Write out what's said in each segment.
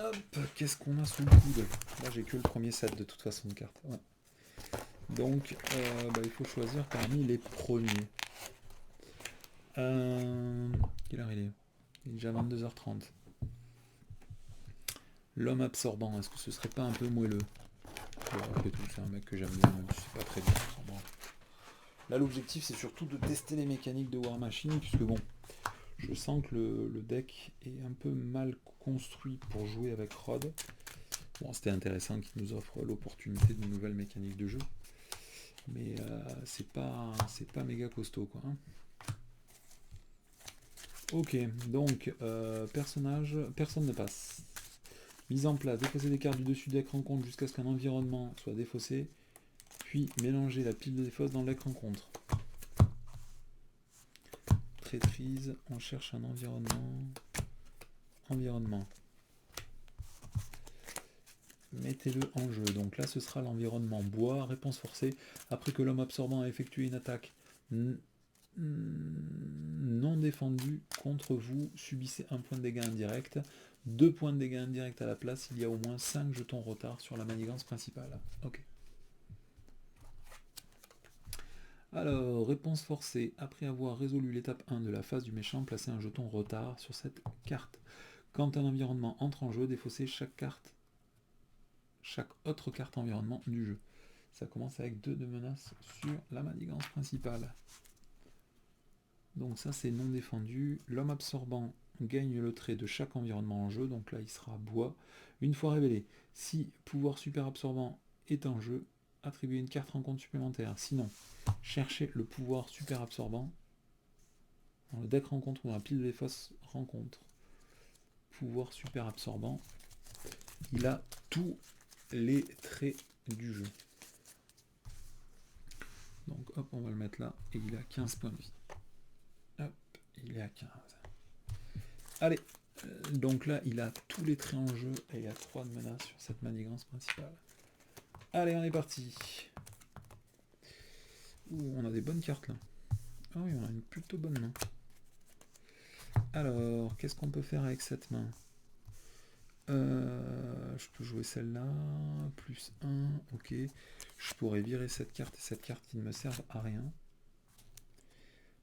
Hop, qu'est-ce qu'on a sous le coude? Là, j'ai que le premier set de toute façon de cartes. Ouais. Donc, il faut choisir parmi les premiers. Quelle heure il est? Il est déjà 22h30. L'homme absorbant, est-ce que ce serait pas un peu moelleux? Bon, après tout, c'est un mec que j'aime bien, même si c'est pas très bien. Bon. Là, l'objectif, c'est surtout de tester les mécaniques de War Machine, puisque bon, je sens que le deck est un peu mal construit pour jouer avec Rod. Bon, c'était intéressant qu'il nous offre l'opportunité d'une nouvelle mécanique de jeu, mais c'est pas méga costaud, quoi. Hein. Ok, donc, personnage, personne ne passe. Mise en place, défausser des cartes du dessus du deck rencontre jusqu'à ce qu'un environnement soit défaussé, puis mélanger la pile de défausse dans le deck rencontre. Traîtrise, on cherche un environnement. Environnement. Mettez-le en jeu. Donc là, ce sera l'environnement bois, réponse forcée. Après que l'homme absorbant a effectué une attaque non défendue contre vous, subissez un point de dégâts indirect. 2 points de dégâts indirects à la place, il y a au moins 5 jetons retard sur la manigance principale. Ok. Alors, réponse forcée. Après avoir résolu l'étape 1 de la phase du méchant, placez un jeton retard sur cette carte. Quand un environnement entre en jeu, défaussez chaque autre carte environnement du jeu. Ça commence avec 2 de menaces sur la manigance principale. Donc ça c'est non défendu. L'homme absorbant gagne le trait de chaque environnement en jeu, donc là il sera bois. Une fois révélé, si pouvoir super absorbant est en jeu, attribuez une carte rencontre supplémentaire. Sinon, cherchez le pouvoir super absorbant dans le deck rencontre ou dans la pile de fausses rencontres. Pouvoir super absorbant. Il a tous les traits du jeu. Donc hop, on va le mettre là, et il a 15 points de vie. Hop, il est à 15. Allez, donc là, il a tous les traits en jeu, et il a 3 de menaces sur cette manigance principale. Allez, on est parti. Ouh, on a des bonnes cartes là. Ah oui, on a une plutôt bonne main. Alors, qu'est-ce qu'on peut faire avec cette main? Je peux jouer celle-là, plus 1, ok. Je pourrais virer cette carte et cette carte qui ne me servent à rien.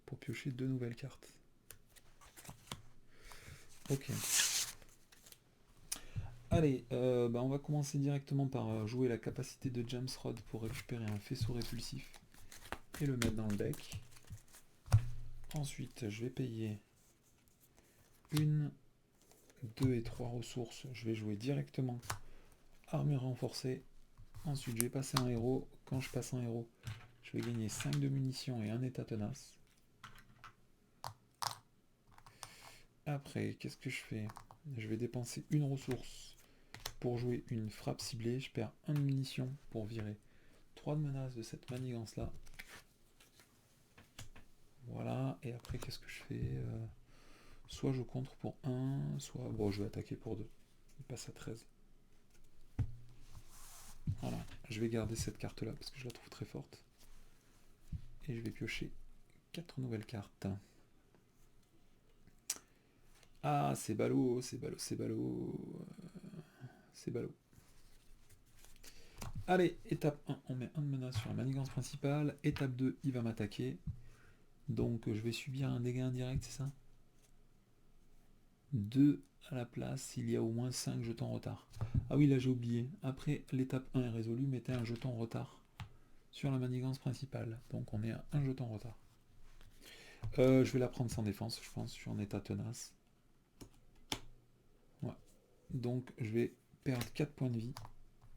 Pour piocher 2 nouvelles cartes. Ok. Allez, on va commencer directement par jouer la capacité de James Rod pour récupérer un faisceau répulsif et le mettre dans le deck. Ensuite, je vais payer 1, 2 et 3 ressources. Je vais jouer directement armure renforcée. Ensuite, je vais passer un héros. Quand je passe un héros, je vais gagner 5 de munitions et un état tenace. Après, qu'est-ce que je fais? Je vais dépenser une ressource pour jouer une frappe ciblée. Je perds 1 de munitions pour virer 3 de menaces de cette manigance là. Voilà, et après qu'est-ce que je fais? Soit je contre pour 1, soit... Bon, je vais attaquer pour 2. Il passe à 13. Voilà, je vais garder cette carte là parce que je la trouve très forte. Et je vais piocher 4 nouvelles cartes. Ah, c'est ballot, c'est ballot, c'est ballot. C'est ballot. Allez, étape 1, on met 1 de menace sur la manigance principale. Étape 2, il va m'attaquer. Donc je vais subir un dégât indirect, c'est ça? 2 à la place, il y a au moins 5 jetons retard. Ah oui, là j'ai oublié. Après l'étape 1 est résolue, mettez un jeton retard sur la manigance principale. Donc on est à 1 jeton retard. Je vais la prendre sans défense, je pense, sur un état tenace. Ouais. Donc je vais perdre 4 points de vie,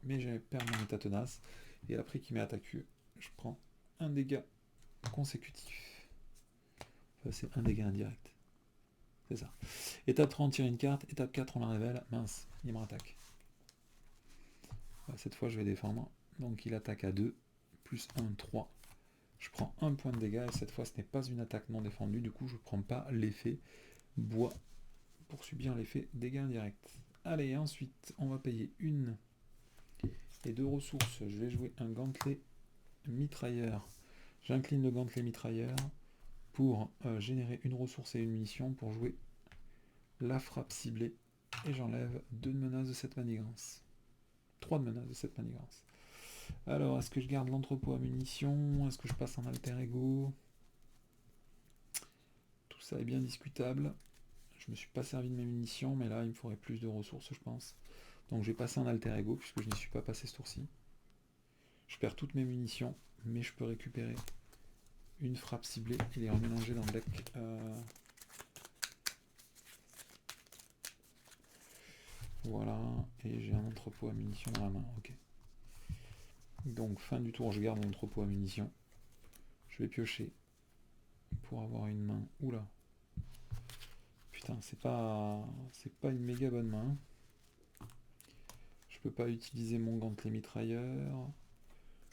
mais je vais perdre mon état tenace. Et après qu'il m'ait attaqué, je prends un dégât consécutif. Enfin, c'est un dégât indirect. C'est ça. Étape 3, on tire une carte. Étape 4, on la révèle. Mince, il me rattaque. Cette fois, je vais défendre. Donc il attaque à 2, plus 1, 3. Je prends 1 point de dégâts, et cette fois, ce n'est pas une attaque non défendue. Du coup, je ne prends pas l'effet bois pour subir l'effet dégâts indirects. Allez, ensuite, on va payer 1 et 2 ressources. Je vais jouer un gantelet mitrailleur. J'incline le gantelet mitrailleur pour générer une ressource et une munition pour jouer la frappe ciblée et j'enlève 2 de menaces de cette manigance. 3 de menaces de cette manigance. Alors, est-ce que je garde l'entrepôt à munitions? Est-ce que je passe en alter ego? Tout ça est bien discutable. Je me suis pas servi de mes munitions, mais là, il me faudrait plus de ressources, je pense. Donc, je vais passer en alter ego, puisque je n'y suis pas passé ce tour-ci. Je perds toutes mes munitions, mais je peux récupérer une frappe ciblée et les remélanger dans le deck. Voilà, et j'ai un entrepôt à munitions dans la main, ok. Donc fin du tour, je garde mon entrepôt à munitions. Je vais piocher pour avoir une main. Oula. Putain, c'est pas une méga bonne main. Je peux pas utiliser mon gantelet mitrailleur.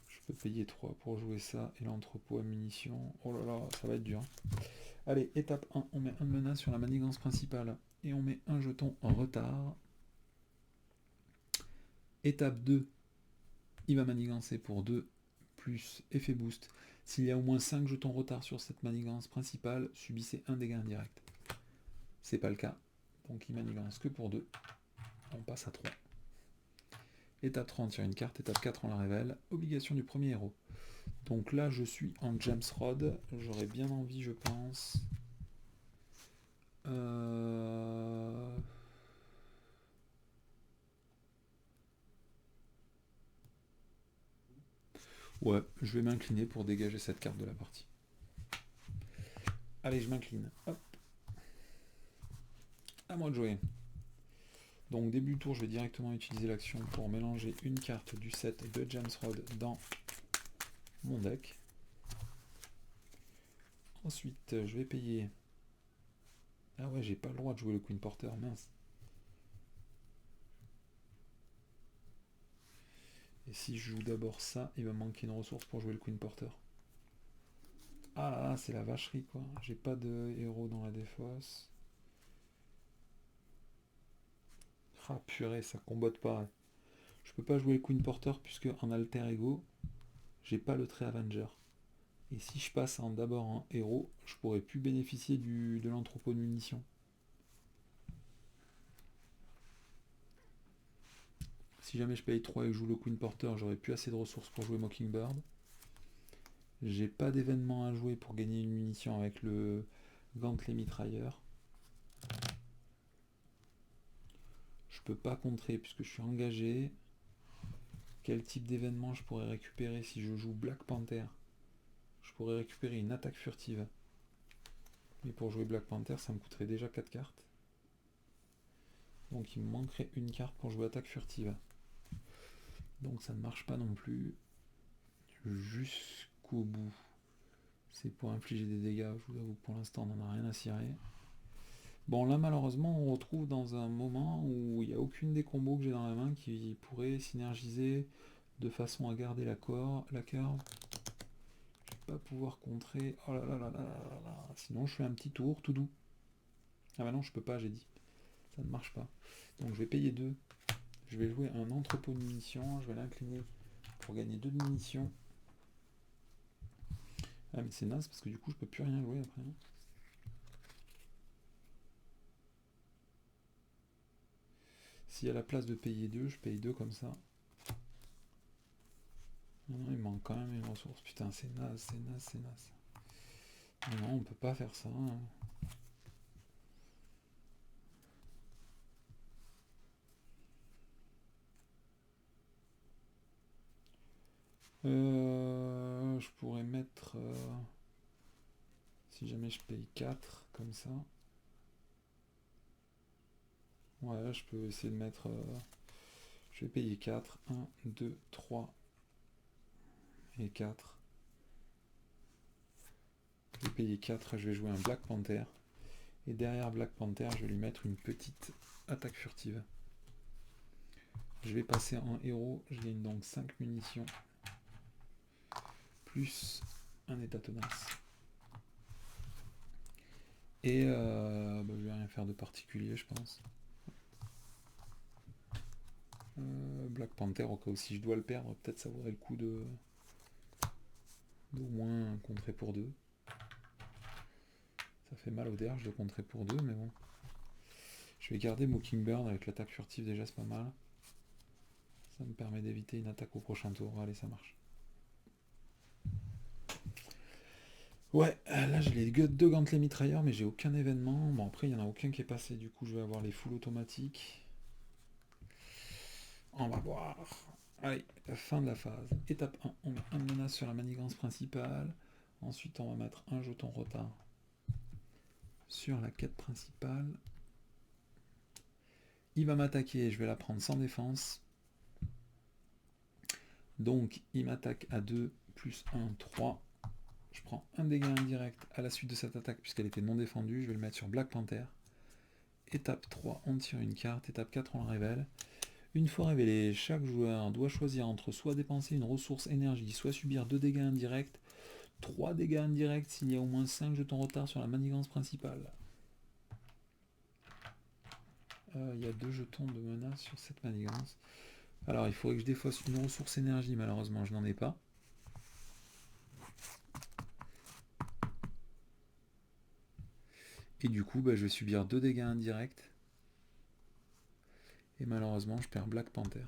Je peux payer 3 pour jouer ça et l'entrepôt à munitions. Oh là là, ça va être dur. Allez, étape 1, on met un menace sur la manigance principale et on met un jeton en retard. Étape 2, il va manigancer pour 2 plus effet boost. S'il y a au moins 5 jetons retard sur cette manigance principale, subissez un dégât indirect. C'est pas le cas, donc il manigance que pour 2. On passe à 3. Étape 3, on tire une carte. Étape 4, on la révèle. Obligation du premier héros. Donc là, je suis en James Rod. J'aurais bien envie, je pense. Ouais, je vais m'incliner pour dégager cette carte de la partie. Allez, je m'incline. Hop. À moi de jouer. Donc début du tour, je vais directement utiliser l'action pour mélanger une carte du set de James Rod dans mon deck. Ensuite, je vais payer... Ah ouais, j'ai pas le droit de jouer le Queen Porter, mince. Et si je joue d'abord ça, il va me manquer une ressource pour jouer le Queen Porter. Ah là là, c'est la vacherie quoi. J'ai pas de héros dans la défausse. Ah purée, ça combote pas. Je peux pas jouer le Queen Porter puisque en alter ego, j'ai pas le trait Avenger. Et si je passe d'abord en héros, je pourrais plus bénéficier de l'entrepôt de munitions. Si jamais je paye 3 et que je joue le Queen Porter, j'aurais plus assez de ressources pour jouer Mockingbird. J'ai pas d'événement à jouer pour gagner une munition avec le gantelet mitrailleur. Je peux pas contrer puisque je suis engagé. Quel type d'événement je pourrais récupérer si je joue Black Panther? Je pourrais récupérer une attaque furtive. Mais pour jouer Black Panther, ça me coûterait déjà 4 cartes. Donc il me manquerait une carte pour jouer attaque furtive. Donc ça ne marche pas non plus. Jusqu'au bout. C'est pour infliger des dégâts. Je vous avoue que pour l'instant on n'en a rien à cirer. Bon là malheureusement on retrouve dans un moment où il n'y a aucune des combos que j'ai dans la main qui pourrait synergiser de façon à garder la curve. Je vais pas pouvoir contrer. Oh là là là là là là. Sinon je fais un petit tour tout doux. Ah bah non je peux pas, j'ai dit. Ça ne marche pas. Donc je vais payer 2. Je vais jouer un entrepôt de munitions. Je vais l'incliner pour gagner 2 de munitions. Ah mais c'est naze parce que du coup je peux plus rien jouer après. Si à la place de payer 2, je paye 2 comme ça. Non, il manque quand même une ressource. Putain, c'est naze, c'est naze, c'est naze. Non, on peut pas faire ça. Je pourrais mettre... si jamais je paye 4, comme ça. Ouais, je peux essayer de mettre... je vais payer 4. 1, 2, 3 et 4. Je vais payer 4, je vais jouer un Black Panther. Et derrière Black Panther, je vais lui mettre une petite attaque furtive. Je vais passer en héros, je gagne donc 5 munitions. Plus un état tenace. Et je vais rien faire de particulier, je pense. Black Panther, au cas où si je dois le perdre, peut-être ça vaudrait le coup de d'au moins contrer pour 2. Ça fait mal au derge de contrer pour 2, mais bon. Je vais garder Mockingbird avec l'attaque furtive, déjà c'est pas mal. Ça me permet d'éviter une attaque au prochain tour. Allez, ça marche. Ouais, là j'ai les deux gantelets mitrailleurs, mais j'ai aucun événement. Bon, après, il n'y en a aucun qui est passé, du coup je vais avoir les full automatiques. On va voir. Allez, fin de la phase. Étape 1, on met un menace sur la manigance principale. Ensuite, on va mettre un jeton retard sur la quête principale. Il va m'attaquer, je vais la prendre sans défense. Donc, il m'attaque à 2, plus 1, 3. Je prends un dégât indirect à la suite de cette attaque, puisqu'elle était non défendue. Je vais le mettre sur Black Panther. Étape 3, on tire une carte. Étape 4, on la révèle. Une fois révélée, chaque joueur doit choisir entre soit dépenser une ressource énergie, soit subir 2 dégâts indirects, 3 dégâts indirects s'il y a au moins 5 jetons retard sur la manigance principale. Il y a 2 jetons de menace sur cette manigance. Alors, il faudrait que je défausse une ressource énergie, malheureusement, je n'en ai pas. Et du coup, je vais subir 2 dégâts indirects. Et malheureusement, je perds Black Panther.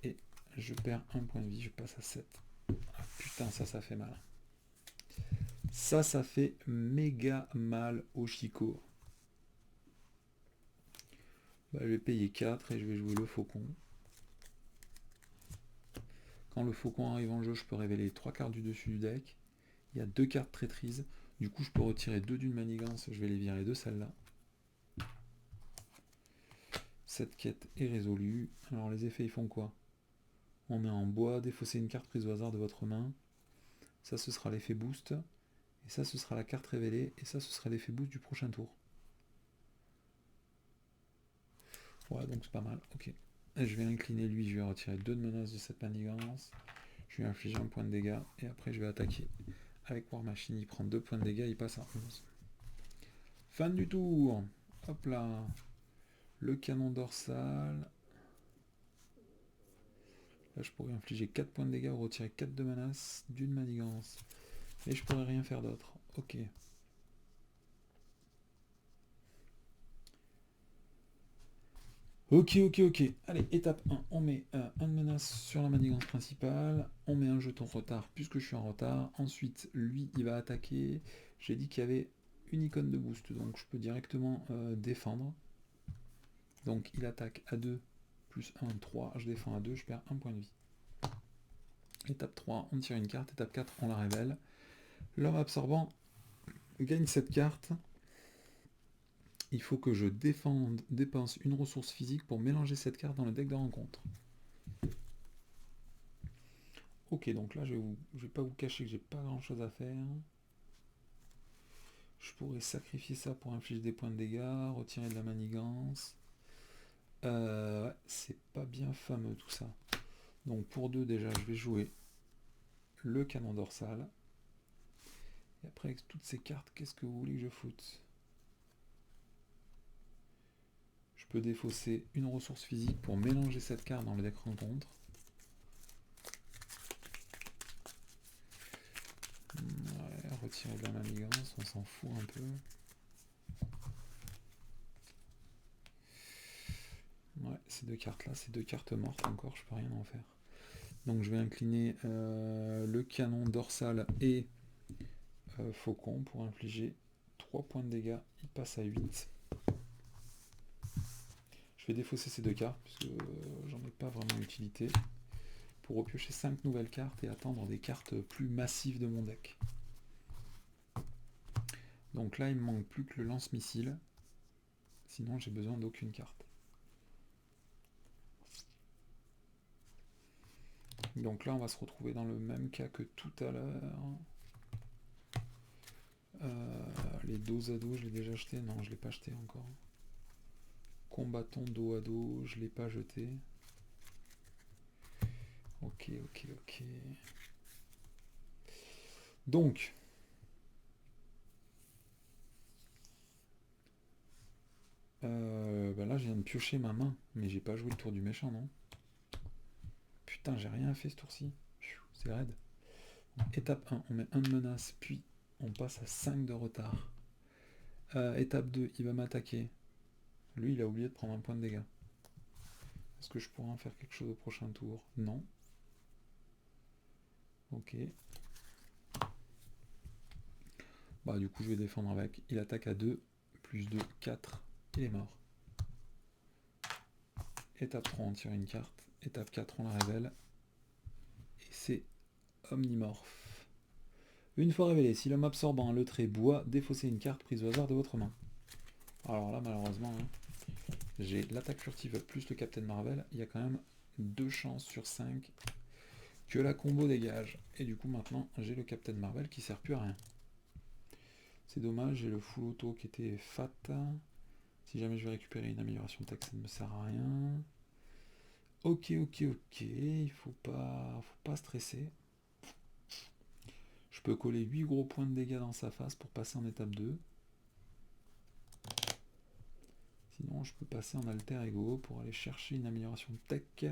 Et je perds un point de vie, je passe à 7. Ah, putain, ça fait mal. Ça fait méga mal au Chico. Je vais payer 4 et je vais jouer le faucon. Quand le faucon arrive en jeu, je peux révéler 3 cartes du dessus du deck. Il y a 2 cartes traîtrises. Du coup, je peux retirer 2 d'une manigance. Je vais les virer de celle-là. Cette quête est résolue. Alors, les effets, ils font quoi? On met en bois, défausser une carte prise au hasard de votre main. Ça, ce sera l'effet boost. Et ça, ce sera la carte révélée. Et ça, ce sera l'effet boost du prochain tour. Ouais, donc c'est pas mal. Ok. Et je vais incliner lui. Je vais retirer 2 de menaces de cette manigance. Je vais infliger un point de dégâts. Et après, je vais attaquer. Avec War Machine, il prend 2 points de dégâts. Il passe à 11. Fin du tour. Hop là. Le canon dorsal. Là, je pourrais infliger 4 points de dégâts ou retirer 4 de menace d'une manigance. Et je pourrais rien faire d'autre. Ok. Ok. Allez, étape 1. On met un de menace sur la manigance principale. On met un jeton retard puisque je suis en retard. Ensuite, lui, il va attaquer. J'ai dit qu'il y avait une icône de boost. Donc, je peux directement défendre. Donc, il attaque à 2 plus 1, 3. Je défends à 2. Je perds un point de vie. Étape 3, on tire une carte. Étape 4, on la révèle. L'homme absorbant gagne cette carte. Il faut que je dépense une ressource physique pour mélanger cette carte dans le deck de rencontre. Ok, donc là, je vais pas vous cacher que j'ai pas grand chose à faire. Je pourrais sacrifier ça pour infliger des points de dégâts, retirer de la manigance. Ouais, c'est pas bien fameux tout ça. Donc pour 2 déjà, je vais jouer le canon dorsal. Et après, avec toutes ces cartes, qu'est-ce que vous voulez que je foute? Je peux défausser une ressource physique pour mélanger cette carte dans le deck rencontre. Ouais, retirer de la manigance, on s'en fout un peu. Ouais, ces 2 cartes là, ces 2 cartes mortes encore, je peux rien en faire. Donc je vais incliner le canon dorsal et faucon pour infliger 3 points de dégâts. Il passe à 8. Je vais défausser ces 2 cartes puisque j'en ai pas vraiment utilité. Pour repiocher 5 nouvelles cartes et attendre des cartes plus massives de mon deck. Donc là, il me manque plus que le lance-missile. Sinon, j'ai besoin d'aucune carte. Donc là, on va se retrouver dans le même cas que tout à l'heure. Les dos à dos, je l'ai déjà acheté. Non, je ne l'ai pas acheté encore. Combattant dos à dos, je ne l'ai pas jeté. Ok. Donc, là, je viens de piocher ma main, mais j'ai pas joué le tour du méchant, non? Putain, j'ai rien fait ce tour-ci. C'est raide. Étape 1, on met 1 de menace, puis on passe à 5 de retard. Étape 2, il va m'attaquer. Lui, il a oublié de prendre un point de dégâts. Est-ce que je pourrais en faire quelque chose au prochain tour? Non. Ok. Bah du coup, je vais défendre avec. Il attaque à 2, plus 2, 4. Il est mort. Étape 3, on tire une carte. Étape 4, on la révèle. Et c'est Omnimorphe. Une fois révélé, si l'homme absorbant le trait bois, défaussez une carte prise au hasard de votre main. Alors là, malheureusement, hein, j'ai l'attaque furtive plus le Captain Marvel. Il y a quand même 2 chances sur 5 que la combo dégage. Et du coup, maintenant, j'ai le Captain Marvel qui sert plus à rien. C'est dommage, j'ai le full auto qui était fat. Si jamais je vais récupérer une amélioration de texte, ça ne me sert à rien. Ok, il faut pas stresser. Je peux coller 8 gros points de dégâts dans sa face pour passer en étape 2. Sinon, je peux passer en alter ego pour aller chercher une amélioration de tech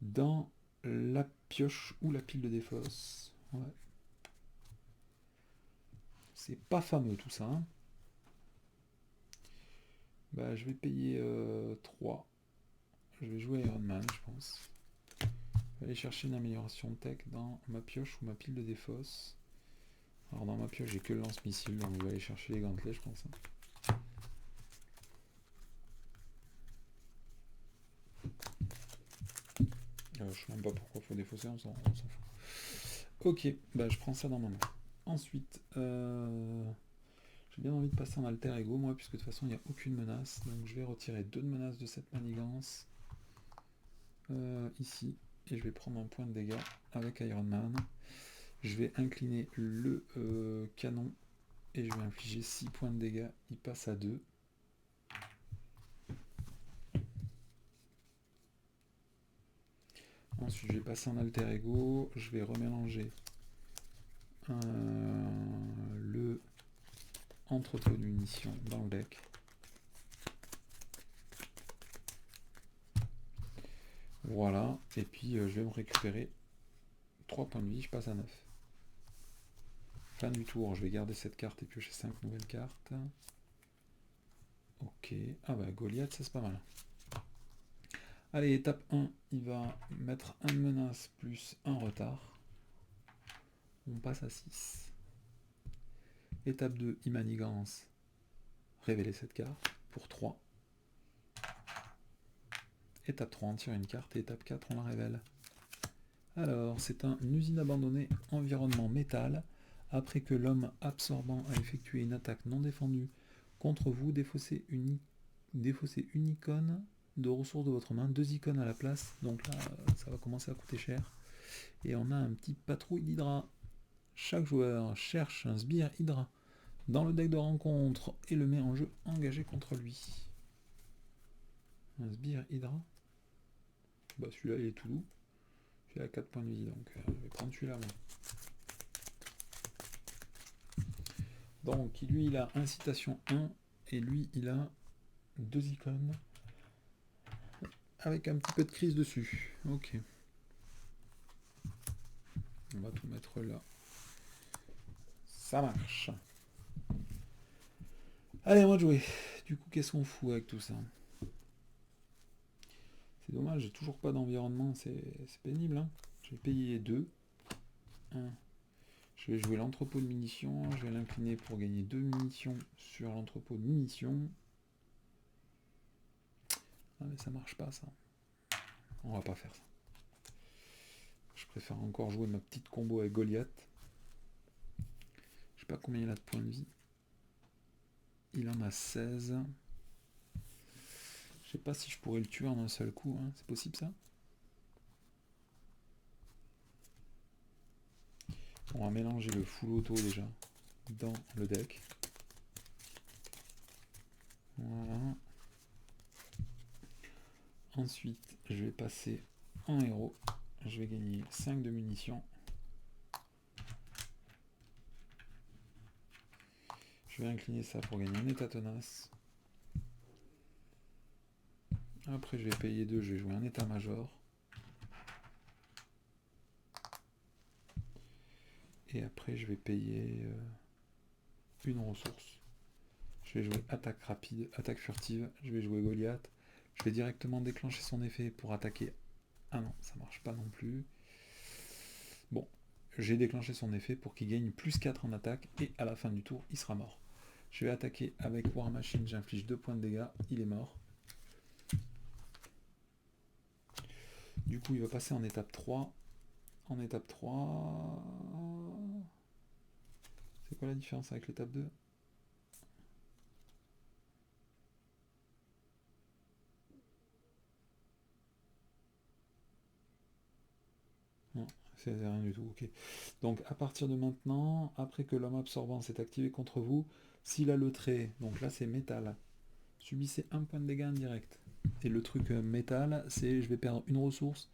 dans la pioche ou la pile de défausse. Ouais. C'est pas fameux tout ça. Hein. Bah, je vais payer 3. Je vais jouer Iron Man, je pense. Je vais aller chercher une amélioration de tech dans ma pioche ou ma pile de défausse. Alors dans ma pioche, j'ai que le lance-missile, donc je vais aller chercher les gantelets, je pense. Je sais même pas pourquoi il faut défausser, on s'en fout. Ok, bah je prends ça dans ma main. Ensuite, j'ai bien envie de passer en alter ego, moi, puisque de toute façon, il n'y a aucune menace. Donc je vais retirer 2 de menaces de cette manigance. Ici. Et je vais prendre un point de dégâts avec Iron Man. Je vais incliner le canon. Et je vais infliger 6 points de dégâts. Il passe à 2. Ensuite, je vais passer en alter ego. Je vais remélanger le entrepôt de munitions dans le deck. Voilà, et puis je vais me récupérer 3 points de vie, je passe à 9. Fin du tour, je vais garder cette carte et piocher 5 nouvelles cartes. Ok, ah bah Goliath, ça c'est pas mal. Allez, étape 1, il va mettre un menace plus un retard. On passe à 6. Étape 2, il manigance. Révéler cette carte pour 3. Étape 3, on tire une carte. Et étape 4, on la révèle. Alors, c'est une usine abandonnée, environnement métal. Après que l'homme absorbant a effectué une attaque non défendue contre vous, défaussez une icône de ressources de votre main, 2 icônes à la place. Donc là, ça va commencer à coûter cher. Et on a un petit patrouille d'Hydra. Chaque joueur cherche un sbire Hydra dans le deck de rencontre et le met en jeu engagé contre lui. Un sbire Hydra. Bah celui-là il est tout doux. Il a 4 points de vie, donc je vais prendre celui-là. Donc lui il a incitation 1 et lui il a 2 icônes avec un petit peu de crise dessus. Ok. On va tout mettre là. Ça marche. Allez, on va jouer. Du coup, qu'est-ce qu'on fout avec tout ça? C'est dommage, j'ai toujours pas d'environnement, c'est pénible. Hein. Je vais payer 2. 1. Je vais jouer l'entrepôt de munitions. Je vais l'incliner pour gagner 2 munitions sur l'entrepôt de munitions. Ah mais ça marche pas ça. On va pas faire ça. Je préfère encore jouer ma petite combo avec Goliath. Je sais pas combien il a de points de vie. Il en a 16. Je sais pas si je pourrais le tuer en un seul coup. Hein. C'est possible ça? On va mélanger le full auto déjà dans le deck. Voilà. Ensuite, je vais passer en héros. Je vais gagner 5 de munitions. Je vais incliner ça pour gagner un état tenace. Après, je vais payer 2. Je vais jouer un état-major. Et après, je vais payer une ressource. Je vais jouer attaque rapide, attaque furtive, je vais jouer Goliath. Je vais directement déclencher son effet pour attaquer. Ah non, ça marche pas non plus. Bon, j'ai déclenché son effet pour qu'il gagne plus 4 en attaque et à la fin du tour, il sera mort. Je vais attaquer avec War Machine, j'inflige 2 points de dégâts, il est mort. Du coup, il va passer en étape 3. En étape 3... C'est quoi la différence avec l'étape 2? Non, c'est rien du tout, ok. Donc à partir de maintenant, après que l'homme absorbant s'est activé contre vous, s'il a le trait, donc là c'est métal, subissez 1 point de dégâts indirect. Et le truc métal, c'est je vais perdre une ressource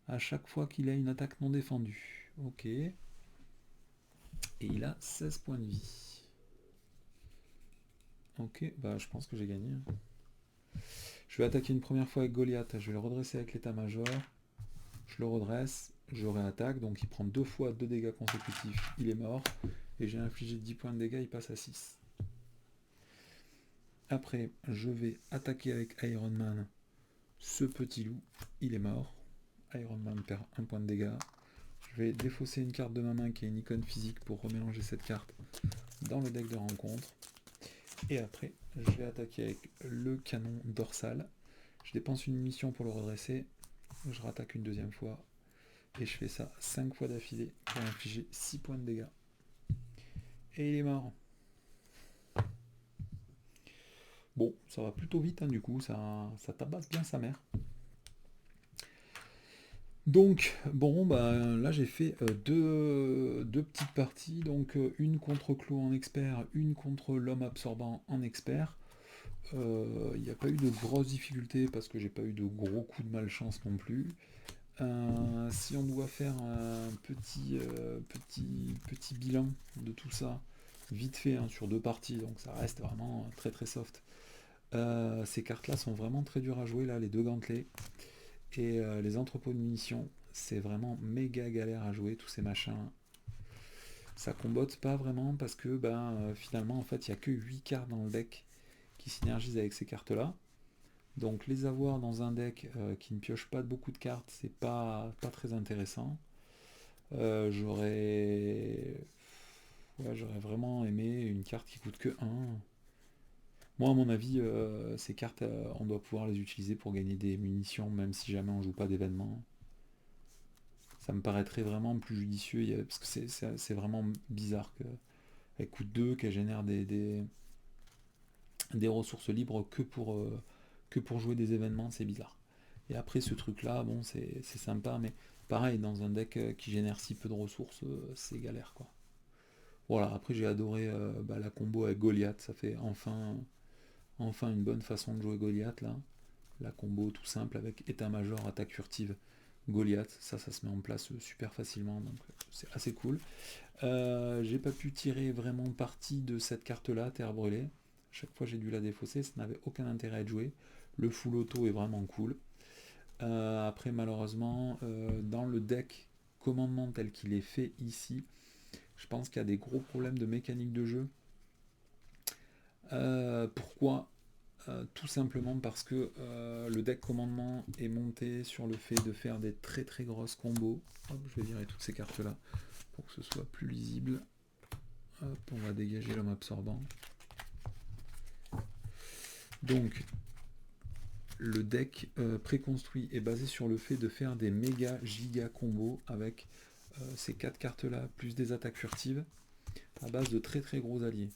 à chaque fois qu'il a une attaque non défendue. Ok. Et il a 16 points de vie. Ok, bah je pense que j'ai gagné. Je vais attaquer une première fois avec Goliath, je vais le redresser avec l'état-major. Je le redresse, je réattaque, donc il prend 2 fois 2 dégâts consécutifs, il est mort. Et j'ai infligé 10 points de dégâts, il passe à 6. Après, je vais attaquer avec Iron Man ce petit loup, il est mort. Iron Man perd 1 point de dégâts. Je vais défausser une carte de ma main qui est une icône physique pour remélanger cette carte dans le deck de rencontre. Et après, je vais attaquer avec le canon dorsal. Je dépense une munition pour le redresser. Je rattaque une deuxième fois. Et je fais ça 5 fois d'affilée pour infliger 6 points de dégâts. Et il est mort. Bon, ça va plutôt vite, hein, du coup, ça tabasse bien sa mère. Donc, bon, bah, là j'ai fait deux petites parties, donc une contre Clo en expert, une contre l'homme absorbant en expert. Il n'y a pas eu de grosses difficultés parce que j'ai pas eu de gros coups de malchance non plus. Si on doit faire un petit bilan de tout ça, vite fait, hein, sur 2 parties, donc ça reste vraiment très très soft. Ces cartes-là sont vraiment très dures à jouer, là, les 2 gantelets. Et les entrepôts de munitions, c'est vraiment méga galère à jouer, tous ces machins. Ça combotte pas vraiment parce que finalement, en fait, il n'y a que 8 cartes dans le deck qui synergisent avec ces cartes-là. Donc les avoir dans un deck qui ne pioche pas beaucoup de cartes, c'est pas très intéressant. J'aurais vraiment aimé une carte qui coûte que 1. Moi, à mon avis, ces cartes, on doit pouvoir les utiliser pour gagner des munitions, même si jamais on joue pas d'événement. Ça me paraîtrait vraiment plus judicieux, parce que c'est vraiment bizarre qu'elle coûte 2, qu'elle génère des ressources libres que pour jouer des événements, c'est bizarre. Et après, ce truc-là, bon, c'est sympa, mais pareil, dans un deck qui génère si peu de ressources, c'est galère, quoi. Voilà, après j'ai adoré la combo avec Goliath, ça fait enfin une bonne façon de jouer Goliath, là. La combo tout simple avec état-major, attaque furtive, Goliath, ça se met en place super facilement, donc c'est assez cool. J'ai pas pu tirer vraiment parti de cette carte-là, Terre brûlée. Chaque fois j'ai dû la défausser, ça n'avait aucun intérêt à être joué. Le full auto est vraiment cool. Après malheureusement, dans le deck commandement tel qu'il est fait ici, je pense qu'il y a des gros problèmes de mécanique de jeu. Pourquoi tout simplement parce que le deck commandement est monté sur le fait de faire des très très grosses combos. Hop, je vais virer toutes ces cartes là pour que ce soit plus lisible. Hop, on va dégager l'homme absorbant. Donc le deck préconstruit est basé sur le fait de faire des méga giga combos avec ces 4 cartes là plus des attaques furtives à base de très très gros alliés.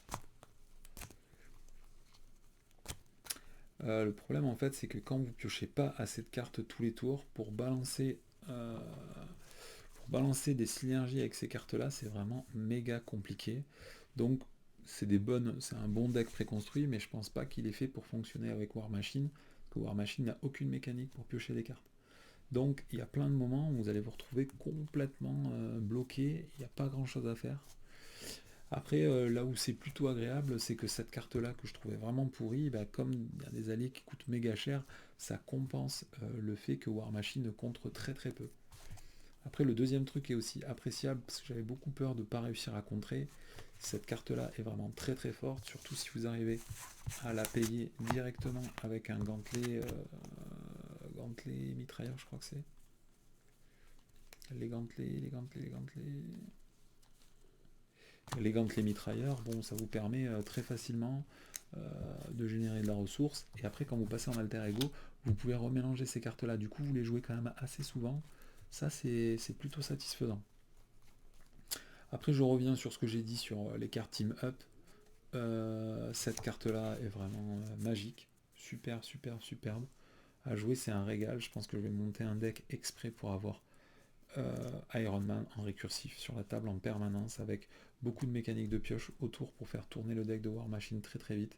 Le problème en fait c'est que quand vous piochez pas assez de cartes tous les tours pour balancer des synergies avec ces cartes là, c'est vraiment méga compliqué. Donc c'est un bon deck préconstruit, mais je pense pas qu'il est fait pour fonctionner avec War Machine, parce que War Machine n'a aucune mécanique pour piocher des cartes. Donc il y a plein de moments où vous allez vous retrouver complètement bloqué, il n'y a pas grand chose à faire. Après, là où c'est plutôt agréable, c'est que cette carte-là que je trouvais vraiment pourrie, comme il y a des alliés qui coûtent méga cher, ça compense le fait que War Machine contre très très peu. Après, le deuxième truc est aussi appréciable, parce que j'avais beaucoup peur de ne pas réussir à contrer. Cette carte-là est vraiment très très forte, surtout si vous arrivez à la payer directement avec un gantelet, gantelet mitrailleur, je crois que c'est. Les gantelets, les gantelets, les gantelets. Les gantelets mitrailleurs, bon, ça vous permet très facilement de générer de la ressource. Et après, quand vous passez en alter ego, vous pouvez remélanger ces cartes-là. Du coup, vous les jouez quand même assez souvent. Ça, c'est plutôt satisfaisant. Après, je reviens sur ce que j'ai dit sur les cartes Team Up. Cette carte-là est vraiment magique. Super, super, superbe. À jouer, c'est un régal. Je pense que je vais monter un deck exprès pour avoir Iron Man en récursif sur la table en permanence avec beaucoup de mécaniques de pioche autour pour faire tourner le deck de War Machine très très vite.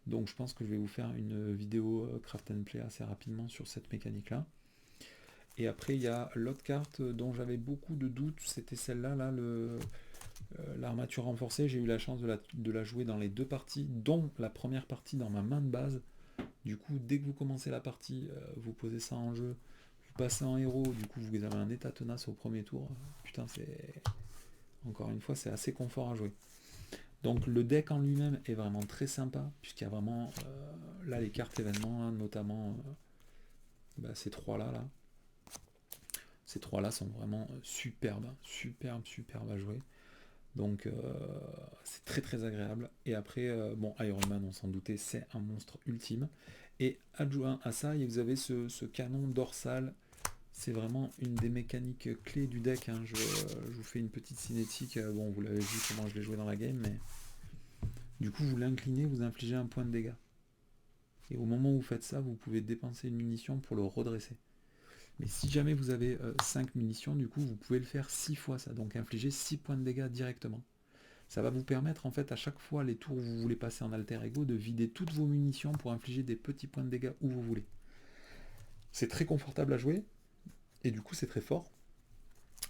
Donc je pense que je vais vous faire une vidéo craft and play assez rapidement sur cette mécanique là. Et après il y a l'autre carte dont j'avais beaucoup de doutes, c'était celle-là, l'armature renforcée. J'ai eu la chance de la jouer dans les deux parties, dont la première partie dans ma main de base. Du coup, dès que vous commencez la partie, vous posez ça en jeu, vous passez en héros, du coup vous avez un état tenace au premier tour. Putain, c'est... Encore une fois, c'est assez confort à jouer. Donc le deck en lui-même est vraiment très sympa, puisqu'il y a vraiment là les cartes événements, hein, notamment ces trois-là. Là. Ces trois-là sont vraiment superbes, superbes à jouer. Donc c'est très très agréable. Et après, bon, Iron Man, on s'en doutait, c'est un monstre ultime. Et adjoint à ça, vous avez ce canon dorsal. C'est vraiment une des mécaniques clés du deck. Hein. Je vous fais une petite cinétique. Bon, vous l'avez vu comment je l'ai joué dans la game, mais du coup, vous l'inclinez, vous infligez un point de dégâts. Et au moment où vous faites ça, vous pouvez dépenser une munition pour le redresser. Mais si jamais vous avez 5 munitions, du coup, vous pouvez le faire 6 fois ça. Donc infliger 6 points de dégâts directement. Ça va vous permettre, en fait, à chaque fois, les tours où vous voulez passer en alter ego, de vider toutes vos munitions pour infliger des petits points de dégâts où vous voulez. C'est très confortable à jouer. Et du coup, c'est très fort.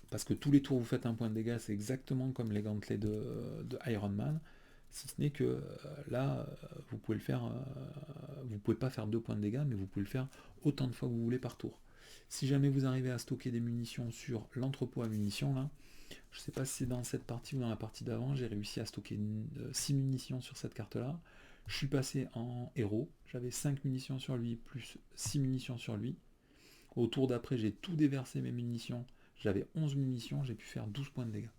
Parce que tous les tours, vous faites un point de dégâts. C'est exactement comme les gantelets de Iron Man. Si ce n'est que là, vous pouvez le faire. Vous pouvez pas faire 2 points de dégâts, mais vous pouvez le faire autant de fois que vous voulez par tour. Si jamais vous arrivez à stocker des munitions sur l'entrepôt à munitions, là, je ne sais pas si c'est dans cette partie ou dans la partie d'avant, j'ai réussi à stocker 6 munitions sur cette carte-là. Je suis passé en héros, j'avais 5 munitions sur lui, plus 6 munitions sur lui. Au tour d'après, j'ai tout déversé mes munitions, j'avais 11 munitions, j'ai pu faire 12 points de dégâts.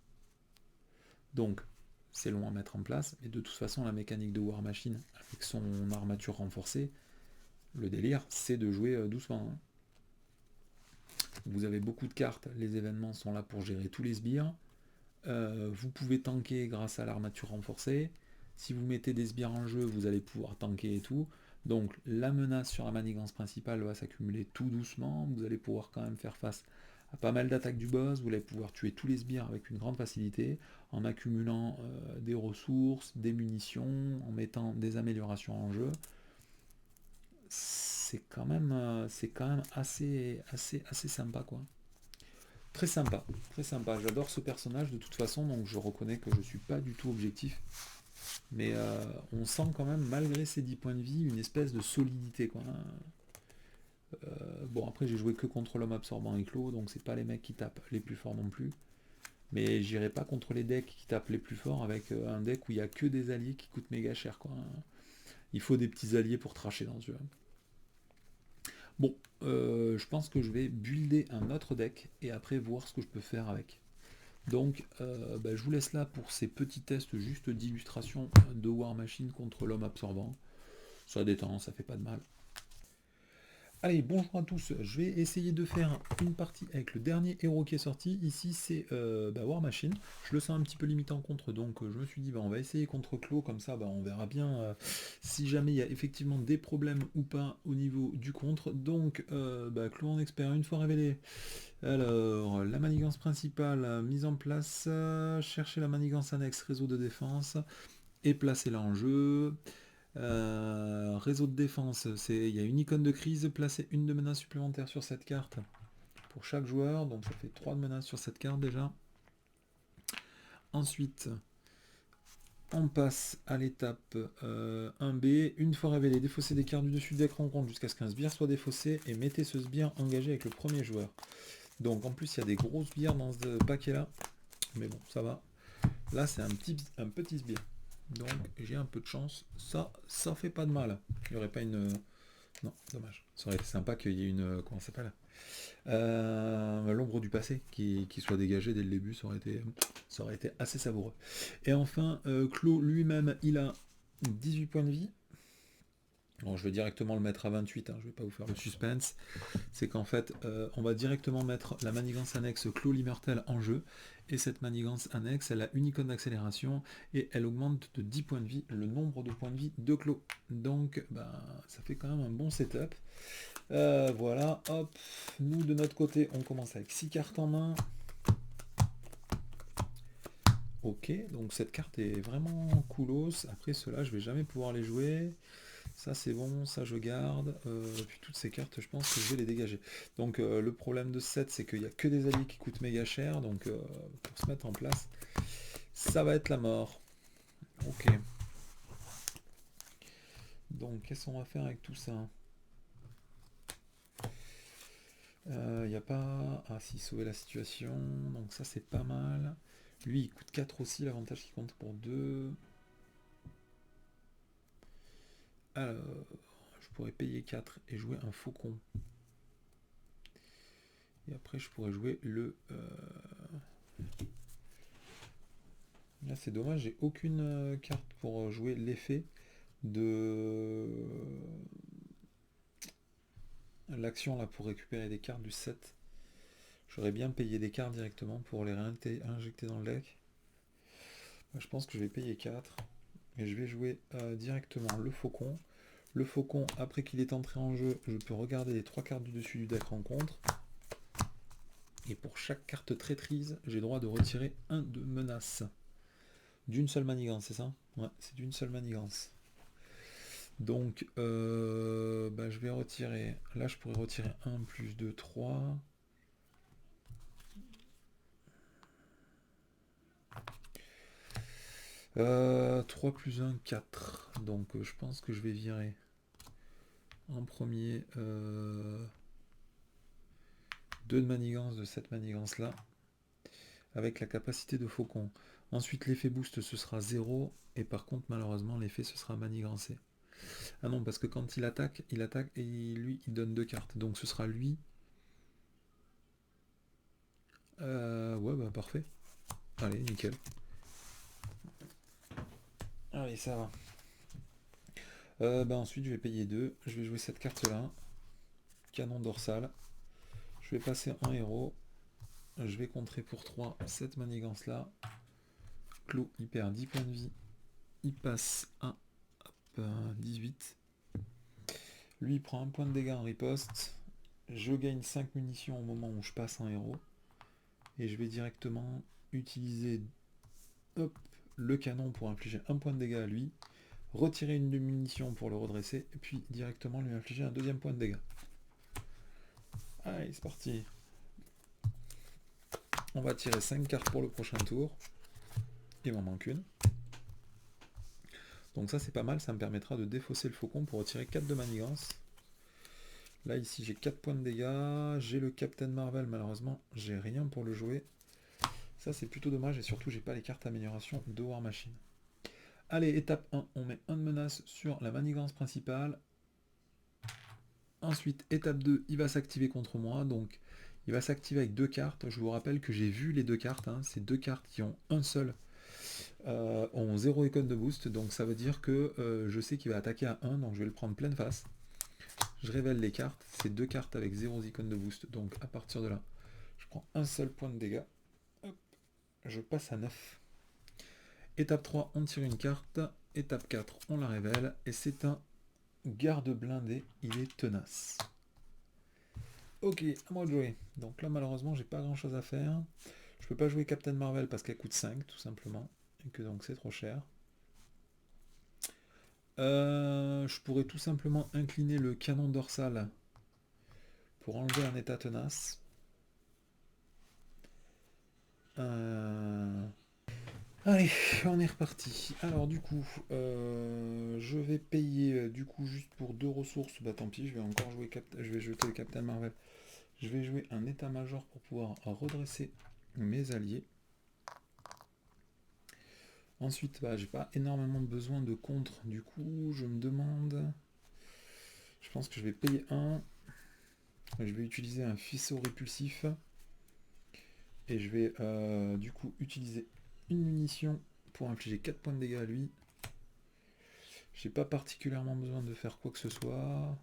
Donc, c'est long à mettre en place, mais de toute façon, la mécanique de War Machine, avec son armature renforcée, le délire, c'est de jouer doucement. Hein. Vous avez beaucoup de cartes, les événements sont là pour gérer tous les sbires. Vous pouvez tanker grâce à l'armature renforcée. Si vous mettez des sbires en jeu, vous allez pouvoir tanker et tout. Donc la menace sur la manigance principale va s'accumuler tout doucement. Vous allez pouvoir quand même faire face à pas mal d'attaques du boss. Vous allez pouvoir tuer tous les sbires avec une grande facilité en accumulant des ressources, des munitions, en mettant des améliorations en jeu. C'est quand même assez sympa quoi. Très sympa, très sympa. J'adore ce personnage de toute façon, donc je reconnais que je suis pas du tout objectif. Mais on sent quand même, malgré ses 10 points de vie, une espèce de solidité quoi. Bon après j'ai joué que contre l'homme absorbant éclos, donc c'est pas les mecs qui tapent les plus forts non plus. Mais j'irai pas contre les decks qui tapent les plus forts avec un deck où il y a que des alliés qui coûtent méga cher quoi. Il faut des petits alliés pour tracher dans ce jeu. Bon, je pense que je vais builder un autre deck et après voir ce que je peux faire avec. Donc, je vous laisse là pour ces petits tests juste d'illustration de War Machine contre l'homme absorbant. Ça détend, ça fait pas de mal. Allez, bonjour à tous, je vais essayer de faire une partie avec le dernier héros qui est sorti. Ici, c'est War Machine. Je le sens un petit peu limité en contre, donc je me suis dit, on va essayer contre Clos, comme ça, on verra bien si jamais il y a effectivement des problèmes ou pas au niveau du contre. Donc, Clos en expert, une fois révélé. Alors, la manigance principale, mise en place, chercher la manigance annexe, réseau de défense, et placer-la en jeu. Réseau de défense, il y a une icône de crise, placer une de menace supplémentaire sur cette carte pour chaque joueur, donc ça fait 3 de menaces sur cette carte déjà. Ensuite, on passe à l'étape 1B. Une fois révélé, défausser des cartes du dessus de deck rencontre jusqu'à ce qu'un sbire soit défaussé et mettez ce sbire engagé avec le premier joueur. Donc en plus il y a des grosses bières dans ce paquet là. Mais bon, ça va. Là c'est un petit sbire. Donc j'ai un peu de chance. Ça fait pas de mal. Il n'y aurait pas une... Non, dommage. Ça aurait été sympa qu'il y ait une... Comment ça s'appelle l'ombre du passé qui soit dégagée dès le début, ça aurait été assez savoureux. Et enfin, Clos lui-même, il a 18 points de vie. Bon, je vais directement le mettre à 28, hein, je vais pas vous faire le suspense. C'est qu'en fait, on va directement mettre la manigance annexe Clos l'Immortel en jeu. Et cette manigance annexe, elle a une icône d'accélération et elle augmente de 10 points de vie le nombre de points de vie de Clos. Donc, ça fait quand même un bon setup. Voilà, hop. Nous, de notre côté, on commence avec 6 cartes en main. Ok, donc cette carte est vraiment coolos. Après, ceux-là, je vais jamais pouvoir les jouer. Ça, c'est bon, ça, je garde. Puis toutes ces cartes, je pense que je vais les dégager. Donc, le problème de ce set, c'est qu'il n'y a que des alliés qui coûtent méga cher. Donc, pour se mettre en place, ça va être la mort. Ok. Donc, qu'est-ce qu'on va faire avec tout ça? Il n'y a pas... Ah si, sauver la situation. Donc ça, c'est pas mal. Lui, il coûte 4 aussi, l'avantage qui compte pour 2. Alors, je pourrais payer 4 et jouer un faucon. Et après, je pourrais jouer le... Là, c'est dommage, j'ai aucune carte pour jouer l'effet de... L'action là pour récupérer des cartes du set. J'aurais bien payé des cartes directement pour les réinjecter dans le deck. Je pense que je vais payer 4. Et je vais jouer directement le faucon. Le faucon, après qu'il est entré en jeu, je peux regarder les 3 cartes du dessus du deck rencontre. Et pour chaque carte traîtrise, j'ai droit de retirer 1 de menace. D'une seule manigance, c'est ça? Ouais, c'est d'une seule manigance. Donc, je vais retirer... Là, je pourrais retirer 1 plus 2, 3. Euh, 3 plus 1, 4. Donc, je pense que je vais virer en premier 2 de manigance de cette manigance-là, avec la capacité de faucon. Ensuite, l'effet boost, ce sera 0, et par contre, malheureusement, l'effet, ce sera manigancé. Ah non, parce que quand il attaque, et lui, il donne 2 cartes. Donc, ce sera lui. Ouais, parfait. Allez, nickel. Allez, ça va. Ensuite, je vais payer 2. Je vais jouer cette carte-là. Canon dorsal. Je vais passer en héros. Je vais contrer pour 3 cette manigance-là. Clos, il perd 10 points de vie. Il passe à 18. Lui, il prend 1 point de dégâts en riposte. Je gagne 5 munitions au moment où je passe en héros. Et je vais directement utiliser le canon pour infliger 1 point de dégâts à lui. Retirer une munition pour le redresser. Et puis directement lui infliger un 2e point de dégâts. Allez, c'est parti. On va tirer 5 cartes pour le prochain tour. Il m'en manque une. Donc ça c'est pas mal, ça me permettra de défausser le faucon pour retirer 4 de manigance. Là ici j'ai 4 points de dégâts, j'ai le Captain Marvel, malheureusement j'ai rien pour le jouer. Ça c'est plutôt dommage et surtout j'ai pas les cartes amélioration de War Machine. Allez, étape 1, on met 1 de menace sur la manigance principale. Ensuite, étape 2, il va s'activer contre moi, donc il va s'activer avec 2 cartes. Je vous rappelle que j'ai vu les 2 cartes, hein. Ces 2 cartes qui ont un seul ont 0 icône de boost, donc ça veut dire que je sais qu'il va attaquer à 1, donc je vais le prendre pleine face. Je révèle les cartes, c'est 2 cartes avec 0 icône de boost, donc à partir de là, je prends un seul point de dégâts. Hop, je passe à 9. Étape 3, on tire une carte. Étape 4, on la révèle, et c'est un garde blindé, il est tenace. Ok, à moi de jouer. Donc là, malheureusement, j'ai pas grand chose à faire. Je peux pas jouer Captain Marvel parce qu'elle coûte 5, tout simplement, et que donc c'est trop cher. Je pourrais tout simplement incliner le canon dorsal pour enlever un état tenace. Allez, on est reparti. Alors du coup, je vais payer du coup juste pour 2 ressources. Bah tant pis, je vais encore jouer je vais jeter le Captain Marvel. Je vais jouer un état-major pour pouvoir redresser mes alliés. Ensuite, j'ai pas énormément besoin de contre. Du coup, je me demande... Je pense que je vais payer 1. Je vais utiliser un faisceau répulsif. Et je vais du coup utiliser une munition pour infliger 4 points de dégâts à lui. J'ai pas particulièrement besoin de faire quoi que ce soit.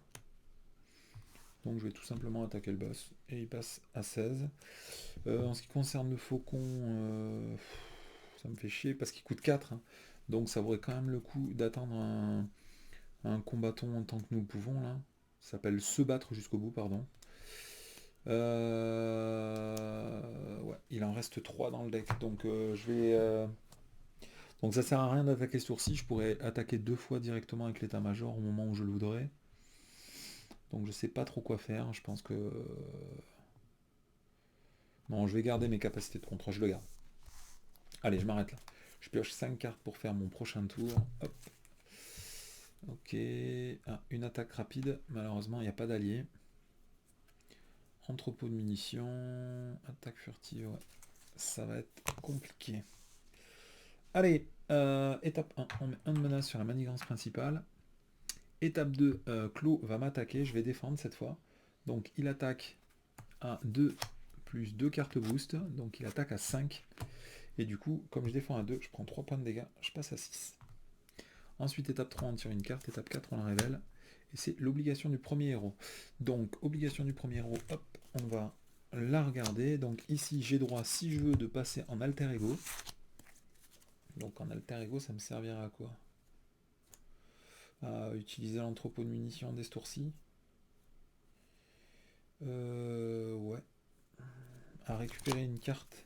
Donc je vais tout simplement attaquer le boss. Et il passe à 16. En ce qui concerne le faucon, ça me fait chier parce qu'il coûte 4. Hein. Donc ça vaudrait quand même le coup d'attendre un combattant en tant que nous le pouvons là. Ça s'appelle se battre jusqu'au bout, pardon. Ouais, il en reste 3 dans le deck. Donc je vais... Donc ça sert à rien d'attaquer ce tour-ci. Je pourrais attaquer 2 fois directement avec l'état-major au moment où je le voudrais. Donc je sais pas trop quoi faire. Je pense que... Non, je vais garder mes capacités de contrôle. Je le garde. Allez, je m'arrête là. Je pioche 5 cartes pour faire mon prochain tour. Hop. Ok. Ah, une attaque rapide. Malheureusement, il n'y a pas d'allié. Entrepôt de munitions. Attaque furtive. Ouais. Ça va être compliqué. Allez. Étape 1. On met 1 de menace sur la manigance principale. Étape 2. Claude va m'attaquer. Je vais défendre cette fois. Donc, il attaque à 2 plus 2 cartes boost. Donc, il attaque à 5. Et du coup, comme je défends à 2, je prends 3 points de dégâts. Je passe à 6. Ensuite, étape 3, on tire une carte. Étape 4, on la révèle. Et c'est l'obligation du premier héros. Donc, obligation du premier héros, hop, on va la regarder. Donc ici, j'ai droit, si je veux, de passer en alter ego. Donc en alter ego, ça me servira à quoi? À utiliser l'entrepôt de munitions des tours-ci. Ouais. À récupérer une carte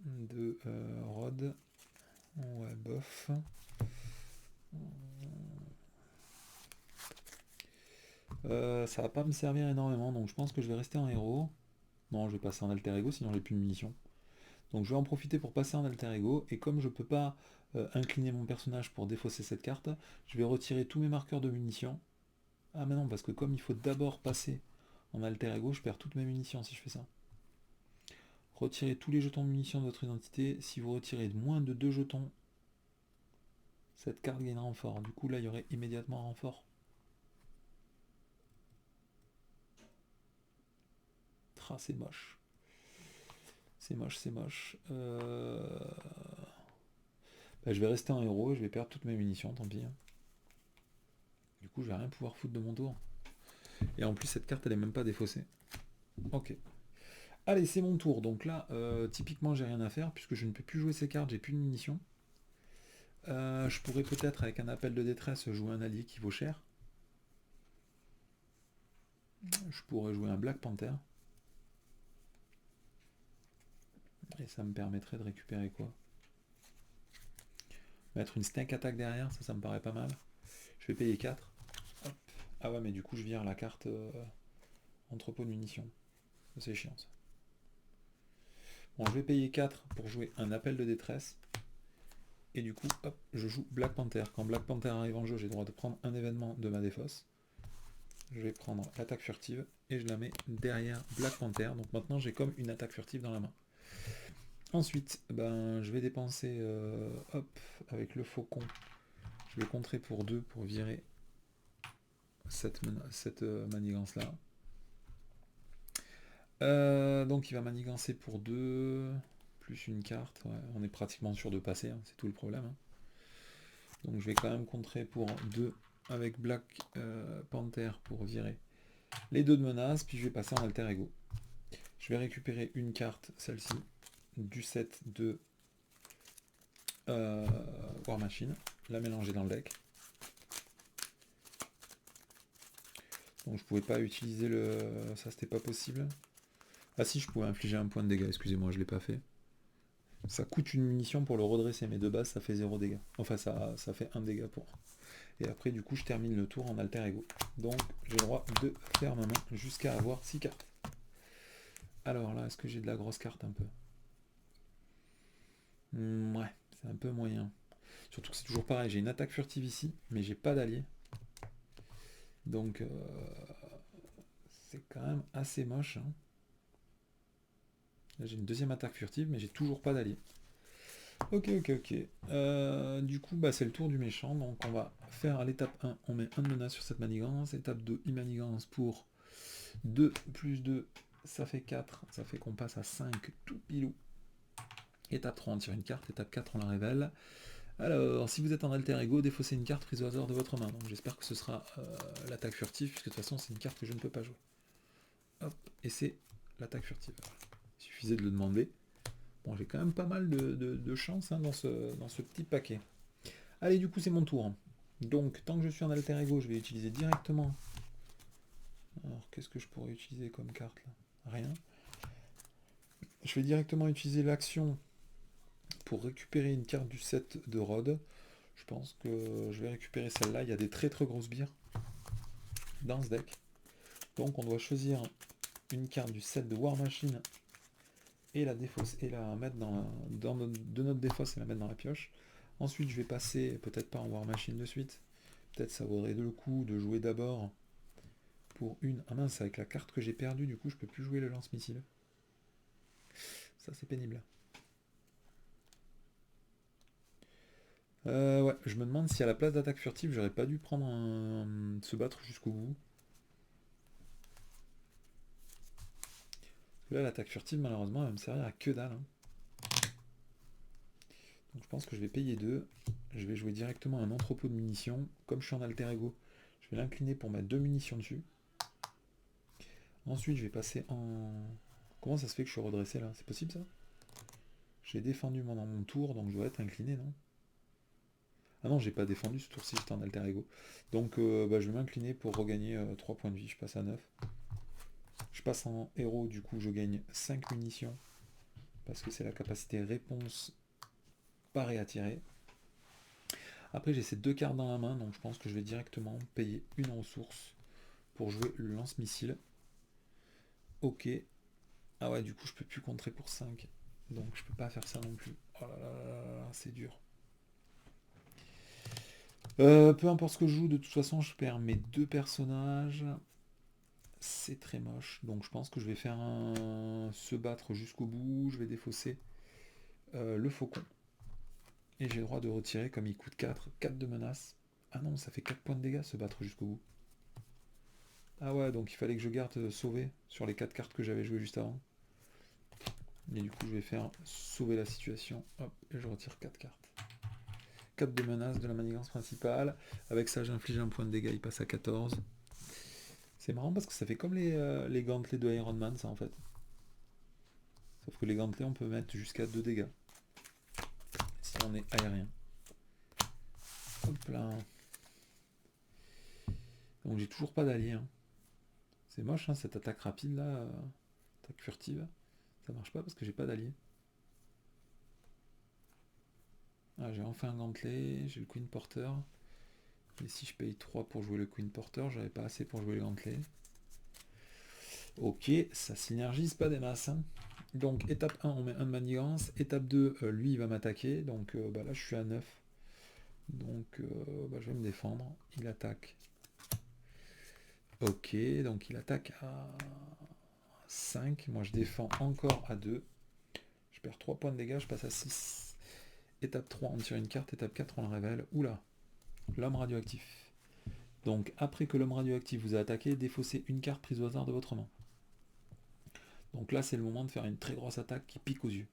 de Rod. Ouais, bof. Ça va pas me servir énormément, donc je pense que je vais rester en héros. Non, je vais passer en alter ego, sinon j'ai plus de munitions. Donc je vais en profiter pour passer en alter ego, et comme je peux pas incliner mon personnage pour défausser cette carte, je vais retirer tous mes marqueurs de munitions. Ah mais non, parce que comme il faut d'abord passer en alter ego, je perds toutes mes munitions si je fais ça. Retirez tous les jetons de munitions de votre identité. Si vous retirez moins de 2 jetons, cette carte gagne un renfort. Du coup là il y aurait immédiatement un renfort. Ah, c'est moche. C'est moche, c'est moche. Je vais rester en héros et je vais perdre toutes mes munitions, tant pis. Du coup je vais rien pouvoir foutre de mon tour. Et en plus cette carte elle est même pas défaussée. Ok. Allez, c'est mon tour. Donc là, typiquement j'ai rien à faire puisque je ne peux plus jouer ces cartes, j'ai plus de munitions. Je pourrais peut-être avec un appel de détresse jouer un allié qui vaut cher. Je pourrais jouer un Black Panther. Et ça me permettrait de récupérer quoi? Mettre une Snake Attack derrière, ça me paraît pas mal. Je vais payer 4. Hop. Ah ouais, mais du coup je vire la carte entrepôt de munitions. C'est chiant ça. Bon, je vais payer 4 pour jouer un appel de détresse. Et du coup, hop, je joue Black Panther. Quand Black Panther arrive en jeu, j'ai le droit de prendre un événement de ma défausse. Je vais prendre l'attaque furtive et je la mets derrière Black Panther. Donc maintenant j'ai comme une attaque furtive dans la main. Ensuite, je vais dépenser hop, avec le faucon. Je vais contrer pour 2 pour virer cette manigance là. Donc il va manigancer pour 2, plus une carte. Ouais, on est pratiquement sûr de passer, hein, c'est tout le problème. Hein. Donc je vais quand même contrer pour 2 avec Black Panther pour virer les 2 de menace, puis je vais passer en alter ego. Je vais récupérer une carte, celle-ci, du set de War Machine, la mélanger dans le deck. Donc je pouvais pas utiliser le... ça c'était pas possible. Ah si, je pouvais infliger un point de dégâts, excusez-moi, je l'ai pas fait. Ça coûte une munition pour le redresser, mais de base ça fait 0 dégâts. Enfin ça fait 1 dégât pour. Et après du coup je termine le tour en alter ego. Donc j'ai le droit de faire ma main jusqu'à avoir 6 cartes. Alors là, est-ce que j'ai de la grosse carte un peu? Ouais, c'est un peu moyen. Surtout que c'est toujours pareil, j'ai une attaque furtive ici, mais j'ai pas d'allié. Donc C'est quand même assez moche. Hein. Là, j'ai une deuxième attaque furtive, mais j'ai toujours pas d'allié. Ok. Du coup, bah, c'est le tour du méchant. Donc, on va faire à l'étape 1, on met 1 de menace sur cette manigance. Étape 2, immanigance pour 2 plus 2, ça fait 4. Ça fait qu'on passe à 5 tout pilou. Étape 3, on tire une carte. Étape 4, on la révèle. Alors, si vous êtes en alter ego, défaussez une carte prise au hasard de votre main. Donc, j'espère que ce sera l'attaque furtive, puisque de toute façon, c'est une carte que je ne peux pas jouer. Hop, et c'est l'attaque furtive. Il suffisait de le demander. Bon, j'ai quand même pas mal de chance dans ce petit paquet. Allez, du coup, c'est mon tour. Donc, tant que je suis en alter ego, je vais utiliser directement... Alors, qu'est-ce que je pourrais utiliser comme carte, là? Rien. Je vais directement utiliser l'action pour récupérer une carte du set de Rod. Je pense que je vais récupérer celle-là. Il y a des très grosses bières dans ce deck. Donc, on doit choisir une carte du set de War Machine et la défausse et la mettre de notre défausse et la mettre dans la pioche. Ensuite, je vais passer, peut-être pas en War Machine de suite, peut-être ça vaudrait le coup de jouer d'abord pour une... Ah mince, avec la carte que j'ai perdue, du coup, je peux plus jouer le lance-missile. Ça, c'est pénible. Ouais, je me demande si à la place d'attaque furtive, j'aurais pas dû prendre se battre jusqu'au bout. Là, l'attaque furtive, malheureusement, elle va me servir à que dalle. Hein. Donc je pense que je vais payer 2. Je vais jouer directement un entrepôt de munitions. Comme je suis en alter ego, je vais l'incliner pour mettre 2 munitions dessus. Ensuite, je vais passer en... Comment ça se fait que je suis redressé là? C'est possible ça? J'ai défendu pendant mon tour, donc je dois être incliné, non? Ah non, j'ai pas défendu ce tour-ci, j'étais en alter ego. Donc je vais m'incliner pour regagner 3 points de vie. Je passe à 9. Je passe en héros, du coup je gagne 5 munitions. Parce que c'est la capacité réponse parée à tirer. Après j'ai ces 2 cartes dans la main, donc je pense que je vais directement payer une ressource pour jouer le lance-missile. Ok. Ah ouais, du coup je peux plus contrer pour 5. Donc je peux pas faire ça non plus. Oh là là, c'est dur. Peu importe ce que je joue, de toute façon je perds mes 2 personnages. C'est très moche. Donc je pense que je vais faire se battre jusqu'au bout. Je vais défausser le faucon. Et j'ai le droit de retirer comme il coûte 4. 4 de menace. Ah non, ça fait 4 points de dégâts se battre jusqu'au bout. Ah ouais, donc il fallait que je garde sauver sur les 4 cartes que j'avais jouées juste avant. Et du coup je vais faire sauver la situation. Hop, et je retire 4 cartes. 4 de menace de la manigance principale. Avec ça j'inflige un point de dégâts, il passe à 14. C'est marrant parce que ça fait comme les gantelets de Iron Man, ça en fait. Sauf que les gantelets, on peut mettre jusqu'à 2 dégâts. Si on est aérien. Hop là. Donc j'ai toujours pas d'allié. Hein. C'est moche hein, cette attaque rapide là. Attaque furtive. Ça marche pas parce que j'ai pas d'allié. Ah, j'ai enfin un gantelet. J'ai le Queen Porter. Et si je paye 3 pour jouer le Queen Porter, j'avais pas assez pour jouer le gantelet. Ok, ça synergise pas des masses. Hein. Donc étape 1, on met 1 de manigance. Étape 2, lui il va m'attaquer. Donc là je suis à 9. Donc je vais me défendre. Il attaque. Ok, donc il attaque à 5. Moi je défends encore à 2. Je perds 3 points de dégâts, je passe à 6. Étape 3, on tire une carte. Étape 4, on la révèle. Oula, l'homme radioactif. Donc après que l'homme radioactif vous a attaqué, défaussez une carte prise au hasard de votre main. Donc là c'est le moment de faire une très grosse attaque qui pique aux yeux.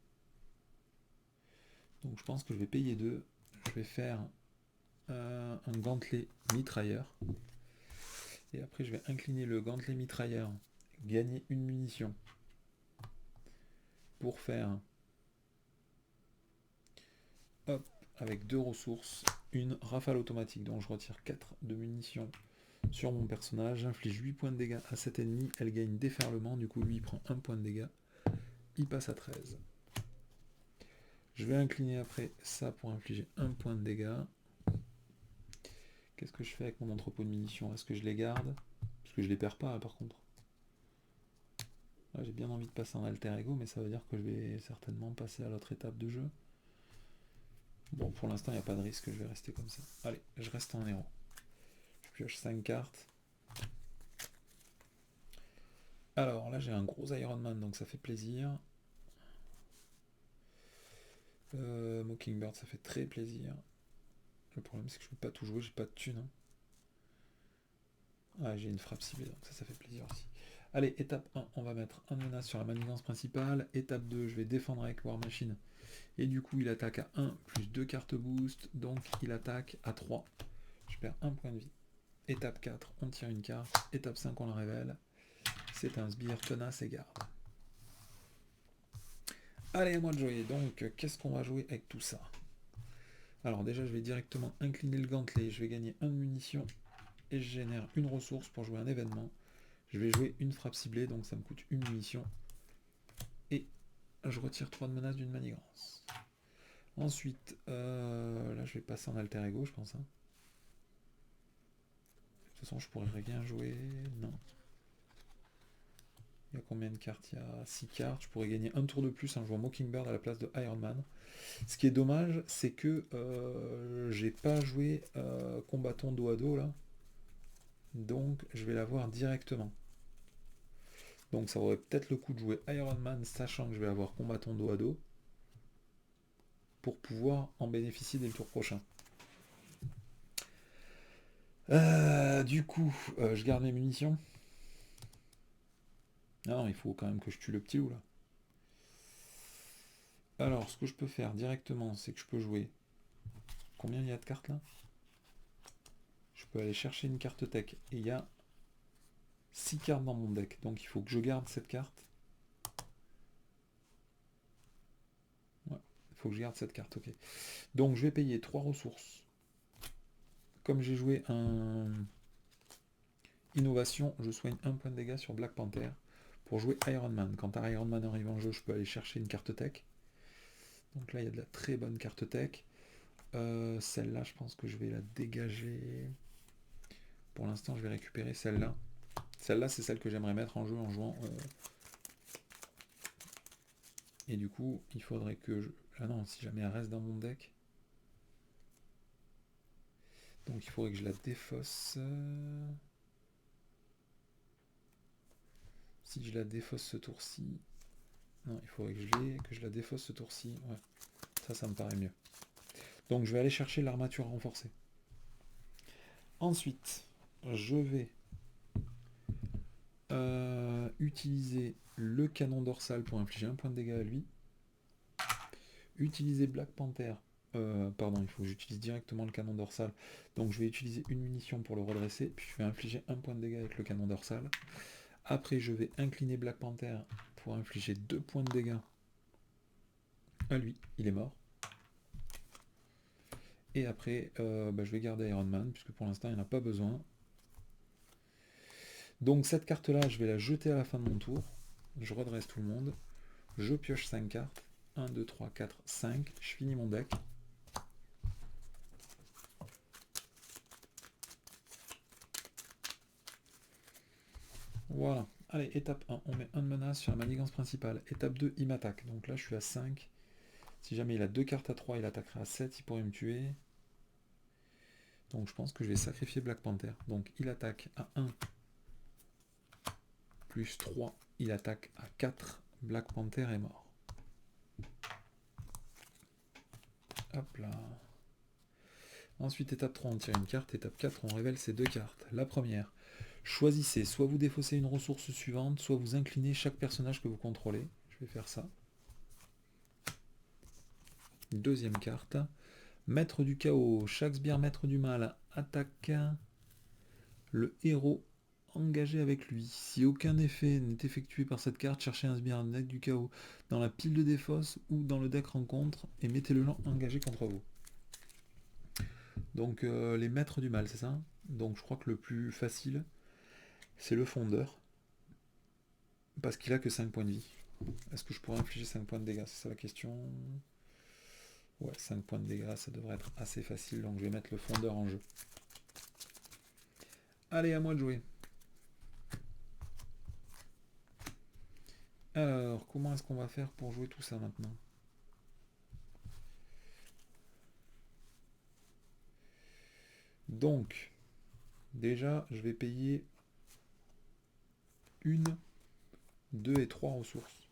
Donc je pense que je vais payer 2. Je vais faire un gantelet mitrailleur. Et après je vais incliner le gantelet mitrailleur, gagner une munition pour faire hop, avec 2 ressources, une rafale automatique. Donc je retire 4 de munitions sur mon personnage, j'inflige 8 points de dégâts à cet ennemi, elle gagne déferlement, du coup lui il prend 1 point de dégâts, il passe à 13. Je vais incliner après ça pour infliger 1 point de dégâts. Qu'est-ce que je fais avec mon entrepôt de munitions? Est-ce que je les garde? Parce que je les perds pas par contre. J'ai bien envie de passer en alter ego, mais ça veut dire que je vais certainement passer à l'autre étape de jeu. Bon, pour l'instant, il n'y a pas de risque, je vais rester comme ça. Allez, je reste en héros. Je pioche 5 cartes. Alors là j'ai un gros Iron Man, donc ça fait plaisir. Mockingbird, ça fait très plaisir. Le problème c'est que je peux pas tout jouer, j'ai pas de thunes. Hein. Ah, j'ai une frappe ciblée, donc ça fait plaisir aussi. Allez, étape 1, on va mettre un menace sur la manigance principale. Étape 2, je vais défendre avec War Machine. Et du coup, il attaque à 1 plus 2 cartes boost, donc il attaque à 3. Je perds 1 point de vie. Étape 4, on tire une carte. Étape 5, on la révèle. C'est un sbire tenace et garde. Allez, à moi de jouer. Donc, qu'est-ce qu'on va jouer avec tout ça? Alors déjà, je vais directement incliner le gantelet. Je vais gagner 1 de munitions. Et je génère une ressource pour jouer un événement. Je vais jouer une frappe ciblée, donc ça me coûte une munition. Et je retire 3 de menace d'une manigance. Ensuite, là je vais passer en alter ego, je pense. Hein. De toute façon, je pourrais rien jouer. Non. Il y a combien de cartes? Il y a 6 cartes. Je pourrais gagner un tour de plus en jouant Mockingbird à la place de Iron Man. Ce qui est dommage, c'est que j'ai pas joué combattant dos à dos là. Donc je vais l'avoir directement. Donc ça aurait peut-être le coup de jouer Iron Man, sachant que je vais avoir combattant dos à dos, pour pouvoir en bénéficier dès le tour prochain. Du coup, je garde mes munitions. Ah non, il faut quand même que je tue le petit loup là. Alors, ce que je peux faire directement, c'est que je peux jouer. Combien il y a de cartes là? Je peux aller chercher une carte tech. Et il y a 6 cartes dans mon deck. Donc il faut que je garde cette carte. Ouais, il faut que je garde cette carte, ok. Donc je vais payer 3 ressources. Comme j'ai joué un innovation, je soigne 1 point de dégâts sur Black Panther pour jouer Iron Man. Quand Iron Man arrive en jeu, je peux aller chercher une carte tech. Donc là, il y a de la très bonne carte tech. Celle-là, je pense que je vais la dégager. Pour l'instant, je vais récupérer celle-là. Celle-là, c'est celle que j'aimerais mettre en jeu en jouant. Et du coup, il faudrait que je... Ah non, si jamais elle reste dans mon deck. Donc il faudrait que je la défausse. Si je la défausse ce tour-ci... Non, il faudrait que je la défausse ce tour-ci. Ouais, ça me paraît mieux. Donc je vais aller chercher l'armature renforcée. Ensuite, je vais utiliser le canon dorsal pour infliger 1 point de dégâts à lui. Utiliser Black Panther. Pardon, il faut que j'utilise directement le canon dorsal. Donc je vais utiliser une munition pour le redresser, puis je vais infliger 1 point de dégâts avec le canon dorsal. Après, je vais incliner Black Panther pour infliger 2 points de dégâts à lui. Il est mort. Et après, je vais garder Iron Man, puisque pour l'instant, il n'y en a pas besoin. Donc cette carte-là, je vais la jeter à la fin de mon tour. Je redresse tout le monde. Je pioche 5 cartes. 1, 2, 3, 4, 5. Je finis mon deck. Voilà. Allez, étape 1, on met 1 de menace sur la manigance principale. Étape 2, il m'attaque. Donc là, je suis à 5. Si jamais il a 2 cartes à 3, il attaquera à 7, il pourrait me tuer. Donc je pense que je vais sacrifier Black Panther. Donc il attaque à 1 plus 3, il attaque à 4. Black Panther est mort. Hop là. Ensuite, étape 3, on tire une carte. Étape 4, on révèle ces 2 cartes. La première, choisissez, soit vous défaussez une ressource suivante, soit vous inclinez chaque personnage que vous contrôlez. Je vais faire ça. Deuxième carte, maître du chaos. Chaque sbire maître du mal attaque le héros engagé avec lui. Si aucun effet n'est effectué par cette carte, cherchez un sbire net du chaos dans la pile de défausse ou dans le deck rencontre et mettez-le engagé contre vous. Donc les maîtres du mal, c'est ça? Donc je crois que le plus facile, c'est le fondeur. Parce qu'il a que 5 points de vie. Est-ce que je pourrais infliger 5 points de dégâts? C'est ça la question. Ouais, 5 points de dégâts, ça devrait être assez facile. Donc je vais mettre le fondeur en jeu. Allez, à moi de jouer. Alors, comment est-ce qu'on va faire pour jouer tout ça maintenant? Donc, déjà, je vais payer une 2 et 3 ressources.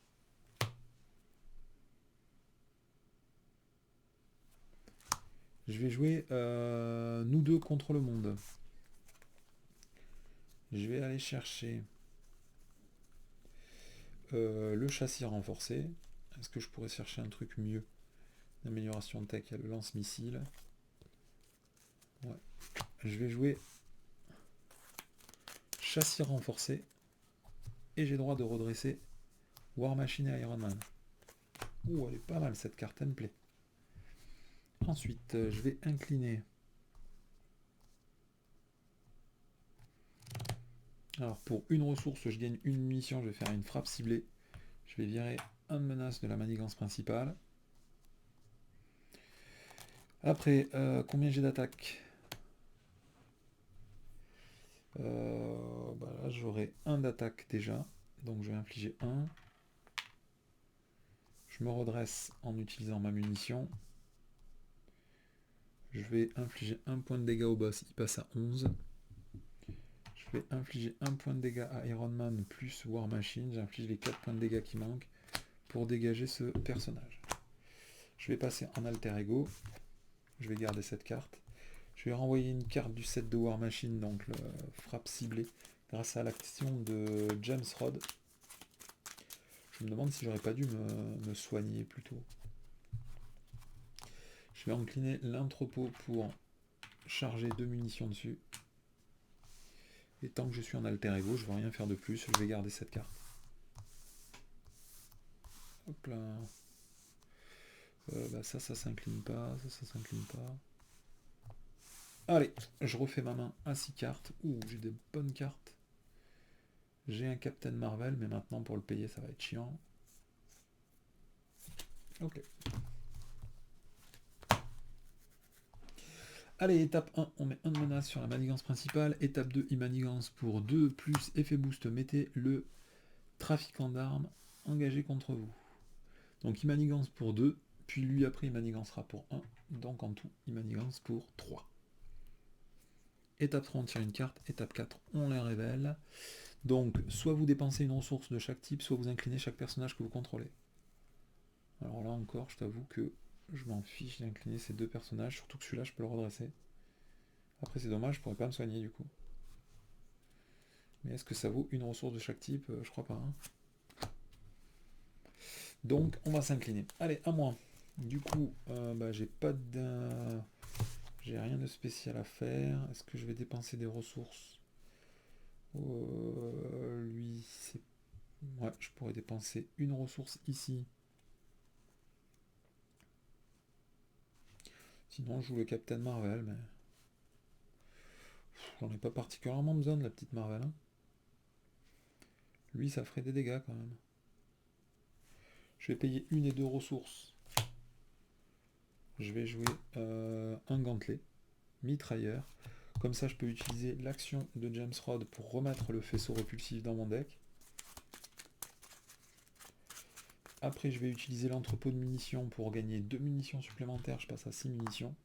Je vais jouer nous deux contre le monde. Je vais aller chercher le châssis renforcé. Est-ce que je pourrais chercher un truc mieux? Amélioration de tech, il y a le lance-missile. Ouais. Je vais jouer châssis renforcé. Et j'ai droit de redresser War Machine et Iron Man. Ouh, elle est pas mal cette carte, elle me plaît. Ensuite, je vais incliner. Alors, pour une ressource, je gagne une munition, je vais faire une frappe ciblée. Je vais virer un menace de la manigance principale. Après, combien j'ai d'attaque? Là, j'aurai un d'attaque déjà. Donc, je vais infliger 1. Je me redresse en utilisant ma munition. Je vais infliger un point de dégâts au boss, il passe à 11. Je vais infliger un point de dégâts à Iron Man plus War Machine. J'inflige les 4 points de dégâts qui manquent pour dégager ce personnage. Je vais passer en alter ego. Je vais garder cette carte. Je vais renvoyer une carte du set de War Machine, donc le frappe ciblée, grâce à l'action de James Rod. Je me demande si j'aurais pas dû me soigner plus tôt. Je vais incliner l'entrepôt pour charger 2 munitions dessus. Et tant que je suis en alter ego, je ne vais rien faire de plus, je vais garder cette carte. Hop là. Ça s'incline pas, ça s'incline pas. Allez, je refais ma main à 6 cartes. Ouh, j'ai des bonnes cartes. J'ai un Captain Marvel, mais maintenant pour le payer, ça va être chiant. Ok. Allez, étape 1, on met un de menace sur la manigance principale. Étape 2, manigance pour 2 plus effet boost. Mettez le trafiquant d'armes engagé contre vous. Donc il manigance pour 2, puis lui après il manigancera pour 1. Donc en tout, il manigance pour 3. Étape 3, on tire une carte. Étape 4, on les révèle. Donc soit vous dépensez une ressource de chaque type, soit vous inclinez chaque personnage que vous contrôlez. Alors là encore, je t'avoue que je m'en fiche d'incliner ces 2 personnages, surtout que celui-là je peux le redresser. Après c'est dommage, je pourrais pas me soigner du coup. Mais est-ce que ça vaut une ressource de chaque type? Je crois pas. Hein. Donc on va s'incliner. Allez, à moi. Du coup, j'ai pas de... J'ai rien de spécial à faire. Est-ce que je vais dépenser des ressources? Lui, c'est... Ouais, je pourrais dépenser une ressource ici. Sinon, je joue le Captain Marvel, mais... J'en ai pas particulièrement besoin de la petite Marvel. Hein. Lui, ça ferait des dégâts quand même. Je vais payer une et 2 ressources. Je vais jouer un gantelet, mitrailleur. Comme ça, je peux utiliser l'action de James Rod pour remettre le faisceau repulsif dans mon deck. Après, je vais utiliser l'entrepôt de munitions pour gagner 2 munitions supplémentaires. Je passe à 6 munitions.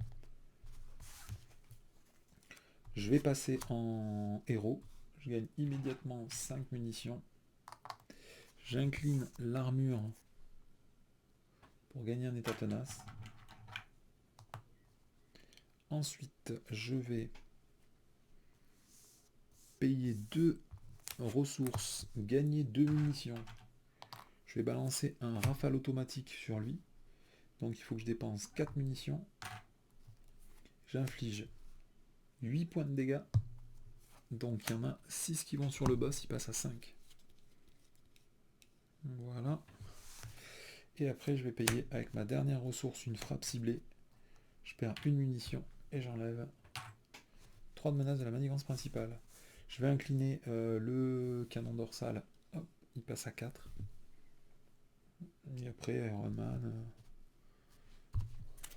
Je vais passer en héros. Je gagne immédiatement 5 munitions. J'incline l'armure pour gagner un état tenace. Ensuite, je vais payer 2 ressources, gagner 2 munitions. Je vais balancer un rafale automatique sur lui. Donc il faut que je dépense 4 munitions. J'inflige 8 points de dégâts. Donc il y en a 6 qui vont sur le boss, il passe à 5. Voilà. Et après je vais payer avec ma dernière ressource une frappe ciblée. Je perds une munition et j'enlève 3 de menace de la manigance principale. Je vais incliner le canon dorsal. Hop, il passe à 4. Et après Iron Man.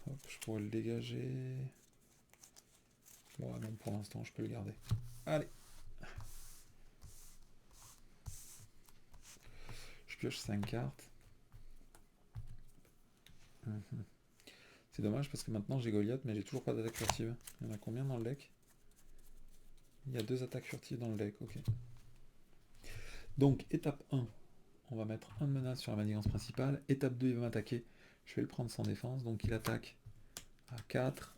Hop, je pourrais le dégager. Bon, non, pour l'instant, je peux le garder. Allez. Je pioche 5 cartes. C'est dommage parce que maintenant j'ai Goliath, mais j'ai toujours pas d'attaque furtive. Il y en a combien dans le deck? Il y a 2 attaques furtives dans le deck, ok. Donc, étape 1. on va mettre un de menace sur la manigance principale. Étape 2, il va m'attaquer. Je vais le prendre sans défense, donc il attaque à 4,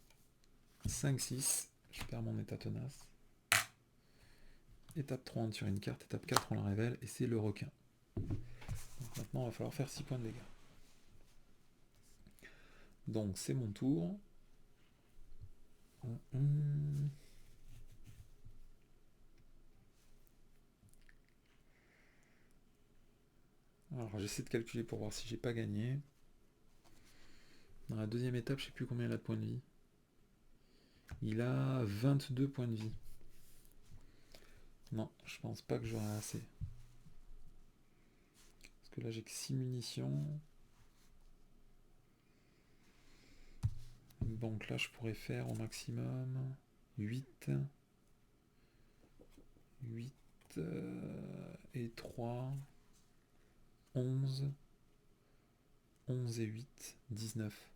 5, 6. Je perds mon état tenace. Étape 3, on tire une carte. Étape 4, on la révèle. Et c'est le requin. Donc maintenant, il va falloir faire 6 points de dégâts. Donc c'est mon tour. Alors j'essaie de calculer pour voir si j'ai pas gagné. Dans la deuxième étape, je sais plus combien il a de points de vie. Il a 22 points de vie. Non, je pense pas que j'aurai assez. Parce que là j'ai que 6 munitions. Donc là je pourrais faire au maximum 8. 8 et 3. 11. 11 et 8. 19.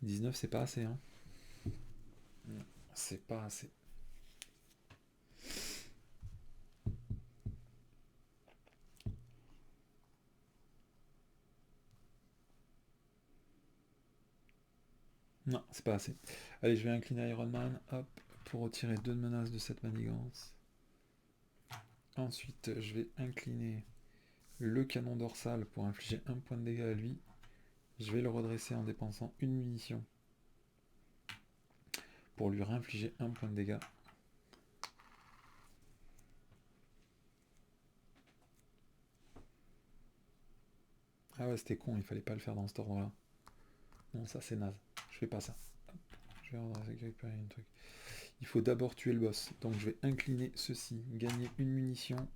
19 c'est pas assez, hein. Non, c'est pas assez. Non, c'est pas assez. Allez, je vais incliner Iron Man, hop, pour retirer 2 menaces de cette manigance. Ensuite, je vais incliner le canon dorsal pour infliger 1 point de dégâts à lui. Je vais le redresser en dépensant une munition pour lui réinfliger 1 point de dégâts. Ah ouais, c'était con, il fallait pas le faire dans cet ordre-là. Non, ça c'est naze. Je fais pas ça. Hop, je vais récupérer un truc. Il faut d'abord tuer le boss. Donc je vais incliner ceci, gagner une munition,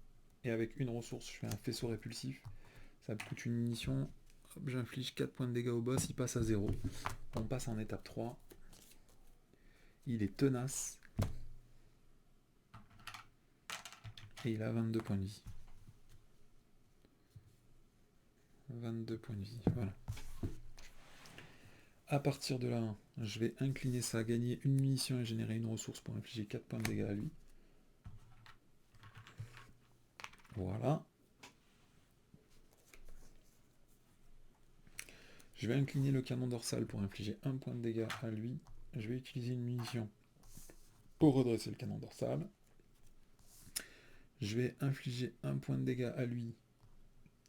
et avec une ressource, je fais un faisceau répulsif. Ça me coûte une munition. J'inflige 4 points de dégâts au boss, il passe à 0. On passe en étape 3. Il est tenace. Et il a 22 points de vie. 22 points de vie, voilà. À partir de là, je vais incliner ça, gagner une munition et générer une ressource pour infliger 4 points de dégâts à lui. Voilà. Je vais incliner le canon dorsal pour infliger 1 point de dégâts à lui. Je vais utiliser une munition pour redresser le canon dorsal. Je vais infliger 1 point de dégâts à lui.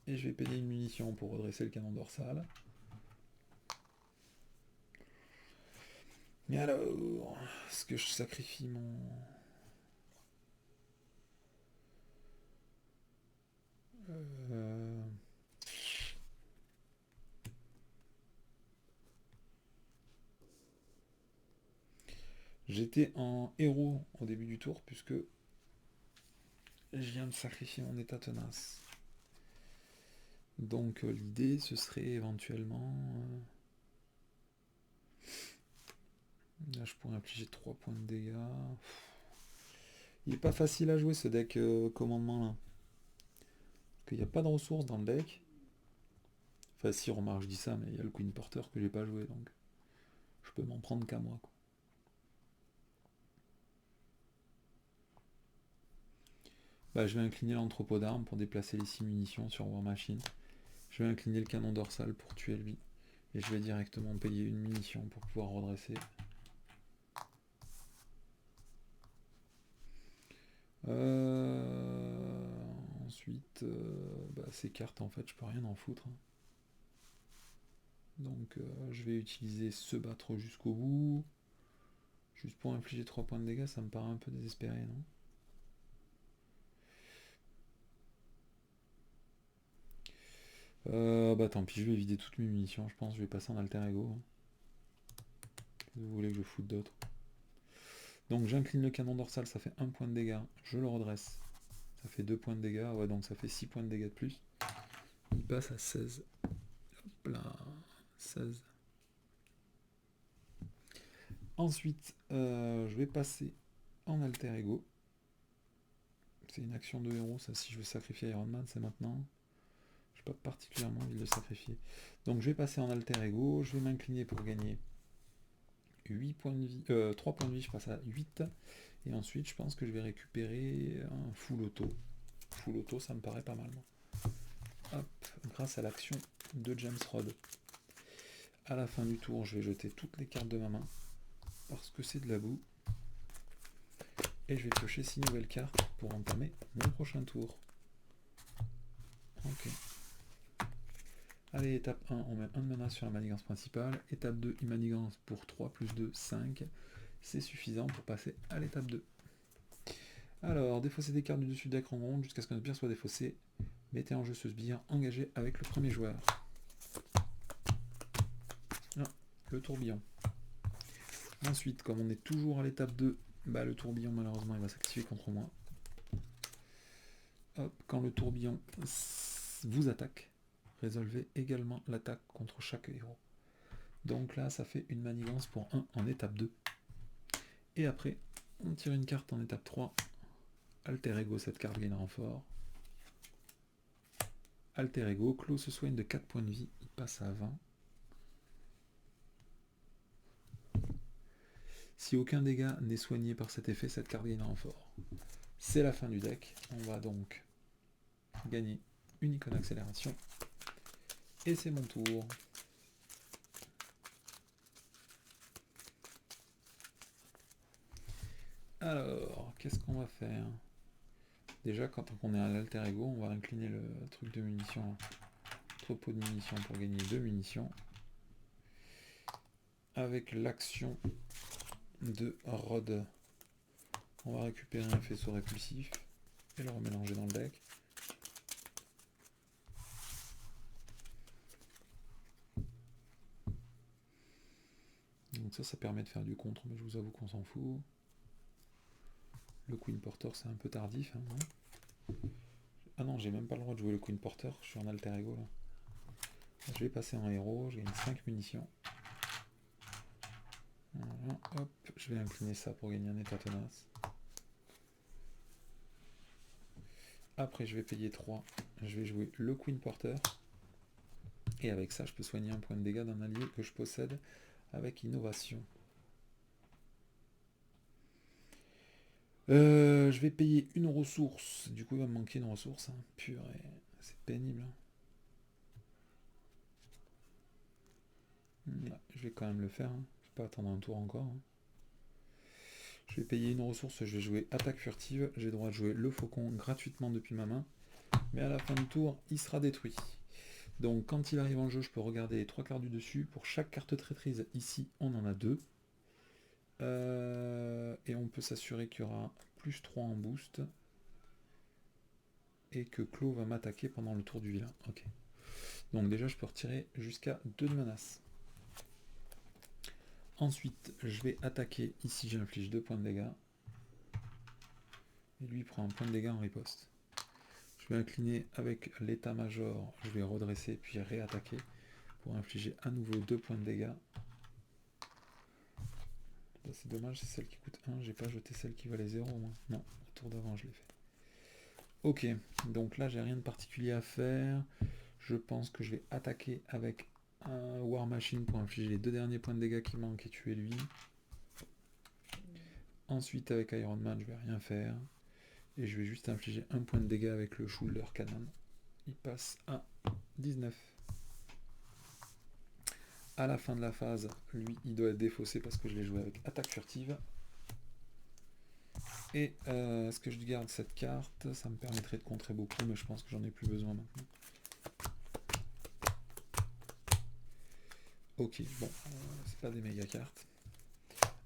Et je vais payer une munition pour redresser le canon dorsal. Et alors, est-ce que je sacrifie mon... J'étais en héros au début du tour, puisque je viens de sacrifier mon état tenace. Donc l'idée, ce serait éventuellement... Là, je pourrais infliger 3 points de dégâts. Il est pas facile à jouer, ce deck commandement, là. Parce qu'il n'y a pas de ressources dans le deck. Enfin, si, remarque, je dis ça, mais il y a le Queen Porter que j'ai pas joué, donc... Je peux m'en prendre qu'à moi, quoi. Bah, je vais incliner l'entrepôt d'armes pour déplacer les 6 munitions sur War Machine. Je vais incliner le canon dorsal pour tuer lui. Et je vais directement payer une munition pour pouvoir redresser. Ensuite, ces cartes, en fait, je peux rien en foutre. Donc, je vais utiliser se battre jusqu'au bout. Juste pour infliger 3 points de dégâts, ça me paraît un peu désespéré, non? Tant pis, je vais vider toutes mes munitions, je pense. Je vais passer en alter ego. Vous voulez que je foute d'autres? Donc j'incline le canon dorsal, ça fait 1 point de dégâts. Je le redresse. Ça fait 2 points de dégâts. Ouais, donc ça fait 6 points de dégâts de plus. Il passe à 16. Hop là. 16. Ensuite, je vais passer en alter ego. C'est une action de héros, ça. Si je veux sacrifier Iron Man, c'est maintenant. Je n'ai pas particulièrement envie de le sacrifier. Donc je vais passer en alter ego. Je vais m'incliner pour gagner 8 points de vie. 3 points de vie, je passe à 8. Et ensuite, je pense que je vais récupérer un full auto. full auto, ça me paraît pas mal. Hop, grâce à l'action de James Rod. À la fin du tour, je vais jeter toutes les cartes de ma main, parce que c'est de la boue. Et je vais piocher 6 nouvelles cartes pour entamer mon prochain tour. Ok. Allez, étape 1, on met 1 de mana sur la manigance principale. Étape 2, une manigance pour 3 plus 2, 5. C'est suffisant pour passer à l'étape 2. Alors, défausser des cartes du dessus du deck en ronde jusqu'à ce que notre sbire soit défaussé. Mettez en jeu ce sbire engagé avec le premier joueur. Ah, le tourbillon. Ensuite, comme on est toujours à l'étape 2, bah, le tourbillon malheureusement il va s'activer contre moi. Hop, quand le tourbillon vous attaque, résolvez également l'attaque contre chaque héros. Donc là, ça fait une manigance pour 1 en étape 2. Et après, on tire une carte en étape 3. Alter Ego, cette carte gagne renfort. Alter Ego, Clos se soigne de 4 points de vie, il passe à 20. Si aucun dégât n'est soigné par cet effet, cette carte gagne renfort. C'est la fin du deck. On va donc gagner une icône accélération. Et c'est mon tour. Alors, qu'est-ce qu'on va faire? Déjà, quand on est à l'alter ego, on va incliner le truc de munitions, entrepôt de munitions pour gagner 2 munitions. Avec l'action de Rod, on va récupérer un faisceau répulsif et le remélanger dans le deck. Donc ça permet de faire du contre, mais je vous avoue qu'on s'en fout. Le Queen Porter, c'est un peu tardif. Hein. Ah non, j'ai même pas le droit de jouer le Queen Porter, je suis en alter ego là. Je vais passer en héros, je gagne 5 munitions. Voilà, hop, je vais incliner ça pour gagner un état tenace. Après, je vais payer 3. Je vais jouer le Queen Porter. Et avec ça, je peux soigner un point de dégâts d'un allié que je possède avec innovation. Je vais payer une ressource. Du coup, il va me manquer une ressource. Hein. Purée, c'est pénible. Ouais, je vais quand même le faire. Hein. Je vais pas attendre un tour encore. Hein. Je vais payer une ressource. Je vais jouer attaque furtive. J'ai le droit de jouer le faucon gratuitement depuis ma main. Mais à la fin du tour, il sera détruit. Donc quand il arrive en jeu, je peux regarder les 3 cartes du dessus. Pour chaque carte traîtrise, ici, on en a 2. Et on peut s'assurer qu'il y aura plus 3 en boost. Et que Clos va m'attaquer pendant le tour du vilain. Ok. Donc déjà, je peux retirer jusqu'à 2 de menace. Ensuite, je vais attaquer. Ici, j'inflige 2 points de dégâts. Et lui prend un point de dégâts en riposte. Je vais incliner avec l'état-major. Je vais redresser puis réattaquer pour infliger à nouveau 2 points de dégâts. C'est dommage, c'est celle qui coûte 1. J'ai pas jeté celle qui valait 0 moi. Non, au tour d'avant, je l'ai fait. Ok, donc là, j'ai rien de particulier à faire. Je pense que je vais attaquer avec un War Machine pour infliger les 2 derniers points de dégâts qui manquent et tuer lui. Ensuite, avec Iron Man, je vais rien faire. Et je vais juste infliger un point de dégâts avec le Shoulder Cannon. Il passe à 19. À la fin de la phase, lui, il doit être défaussé parce que je l'ai joué avec attaque furtive. Et est-ce que je garde cette carte? Ça me permettrait de contrer beaucoup, mais je pense que j'en ai plus besoin maintenant. Ok, bon, c'est pas des méga cartes.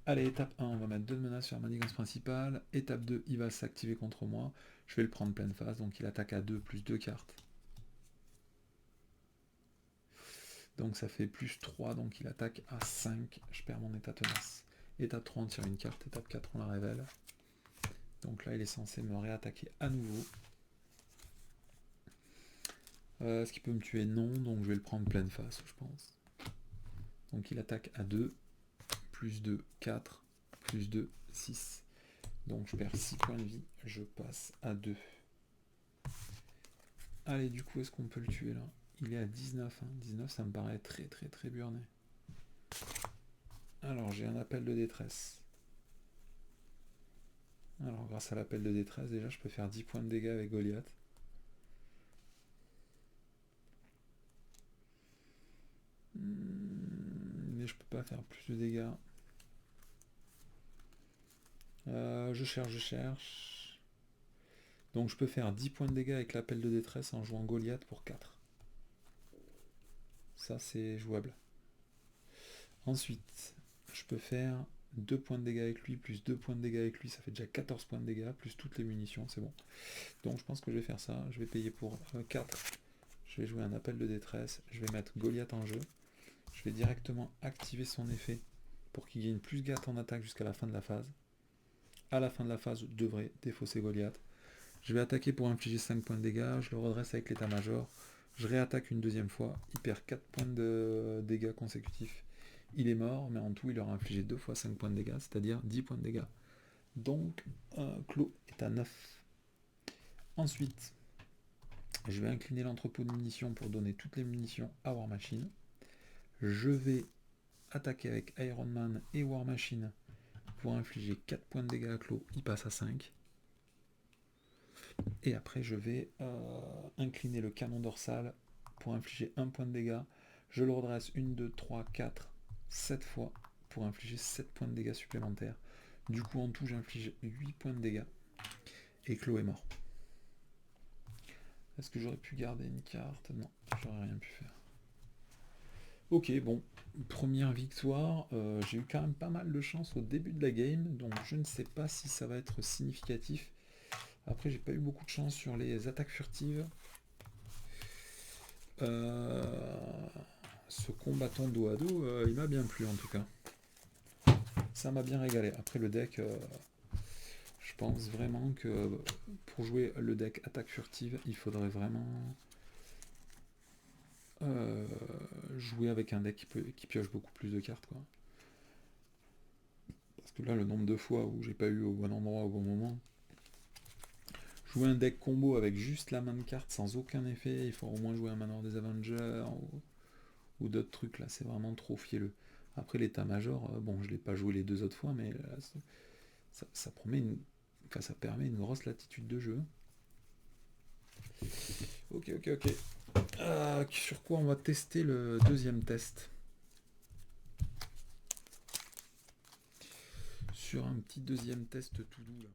Allez, étape 1, on va mettre 2 de menace sur la manigance principale. Étape 2, il va s'activer contre moi. Je vais le prendre pleine phase, donc il attaque à 2 plus 2 cartes. Donc ça fait plus 3, donc il attaque à 5. Je perds mon état tenace. Étape 3, on tire une carte. Étape 4, on la révèle. Donc là, il est censé me réattaquer à nouveau. Est-ce qu'il peut me tuer? Non, donc je vais le prendre pleine face, je pense. Donc il attaque à 2, plus 2, 4, plus 2, 6. Donc je perds 6 points de vie, je passe à 2. Allez, du coup, est-ce qu'on peut le tuer là? Il est à 19. Hein. 19, ça me paraît très très très burné. Alors, j'ai un appel de détresse. Alors, grâce à l'appel de détresse, déjà, je peux faire 10 points de dégâts avec Goliath. mais je peux pas faire plus de dégâts. Je cherche. Donc je peux faire 10 points de dégâts avec l'appel de détresse en jouant Goliath pour 4. Ça c'est jouable. Ensuite, je peux faire 2 points de dégâts avec lui, plus 2 points de dégâts avec lui, ça fait déjà 14 points de dégâts, plus toutes les munitions, c'est bon. Donc je pense que je vais faire ça, je vais payer pour 4. Je vais jouer un appel de détresse, je vais mettre Goliath en jeu. Je vais directement activer son effet pour qu'il gagne plus Gat en attaque jusqu'à la fin de la phase. À la fin de la phase, je devrais défausser Goliath. Je vais attaquer pour infliger 5 points de dégâts, je le redresse avec l'état-major. Je réattaque une deuxième fois, il perd 4 points de dégâts consécutifs. Il est mort, mais en tout, il aura infligé 2 fois 5 points de dégâts, c'est-à-dire 10 points de dégâts. Donc, Clos est à 9. Ensuite, je vais incliner l'entrepôt de munitions pour donner toutes les munitions à War Machine. Je vais attaquer avec Iron Man et War Machine pour infliger 4 points de dégâts à Clos, il passe à 5. Et après, je vais incliner le canon dorsal pour infliger 1 point de dégâts. Je le redresse 1, 2, 3, 4, 7 fois pour infliger 7 points de dégâts supplémentaires. Du coup, en tout, j'inflige 8 points de dégâts. Et Clos est mort. Est-ce que j'aurais pu garder une carte? Non, j'aurais rien pu faire. Ok, bon, première victoire. J'ai eu quand même pas mal de chance au début de la game, donc je ne sais pas si ça va être significatif. Après, j'ai pas eu beaucoup de chance sur les attaques furtives. Ce combattant dos à dos, il m'a bien plu en tout cas. Ça m'a bien régalé. Après le deck, je pense vraiment que pour jouer le deck attaque furtive, il faudrait vraiment jouer avec un deck qui pioche beaucoup plus de cartes, quoi. Parce que là, le nombre de fois où j'ai pas eu au bon endroit au bon moment. Jouer un deck combo avec juste la main de carte sans aucun effet, il faut au moins jouer un Manoir des Avengers ou d'autres trucs là, c'est vraiment trop fielleux. Après l'état-major, bon, je l'ai pas joué les 2 autres fois, mais là, ça permet une grosse latitude de jeu. Ok. Sur quoi on va tester le deuxième test? Sur un petit deuxième test tout doux là.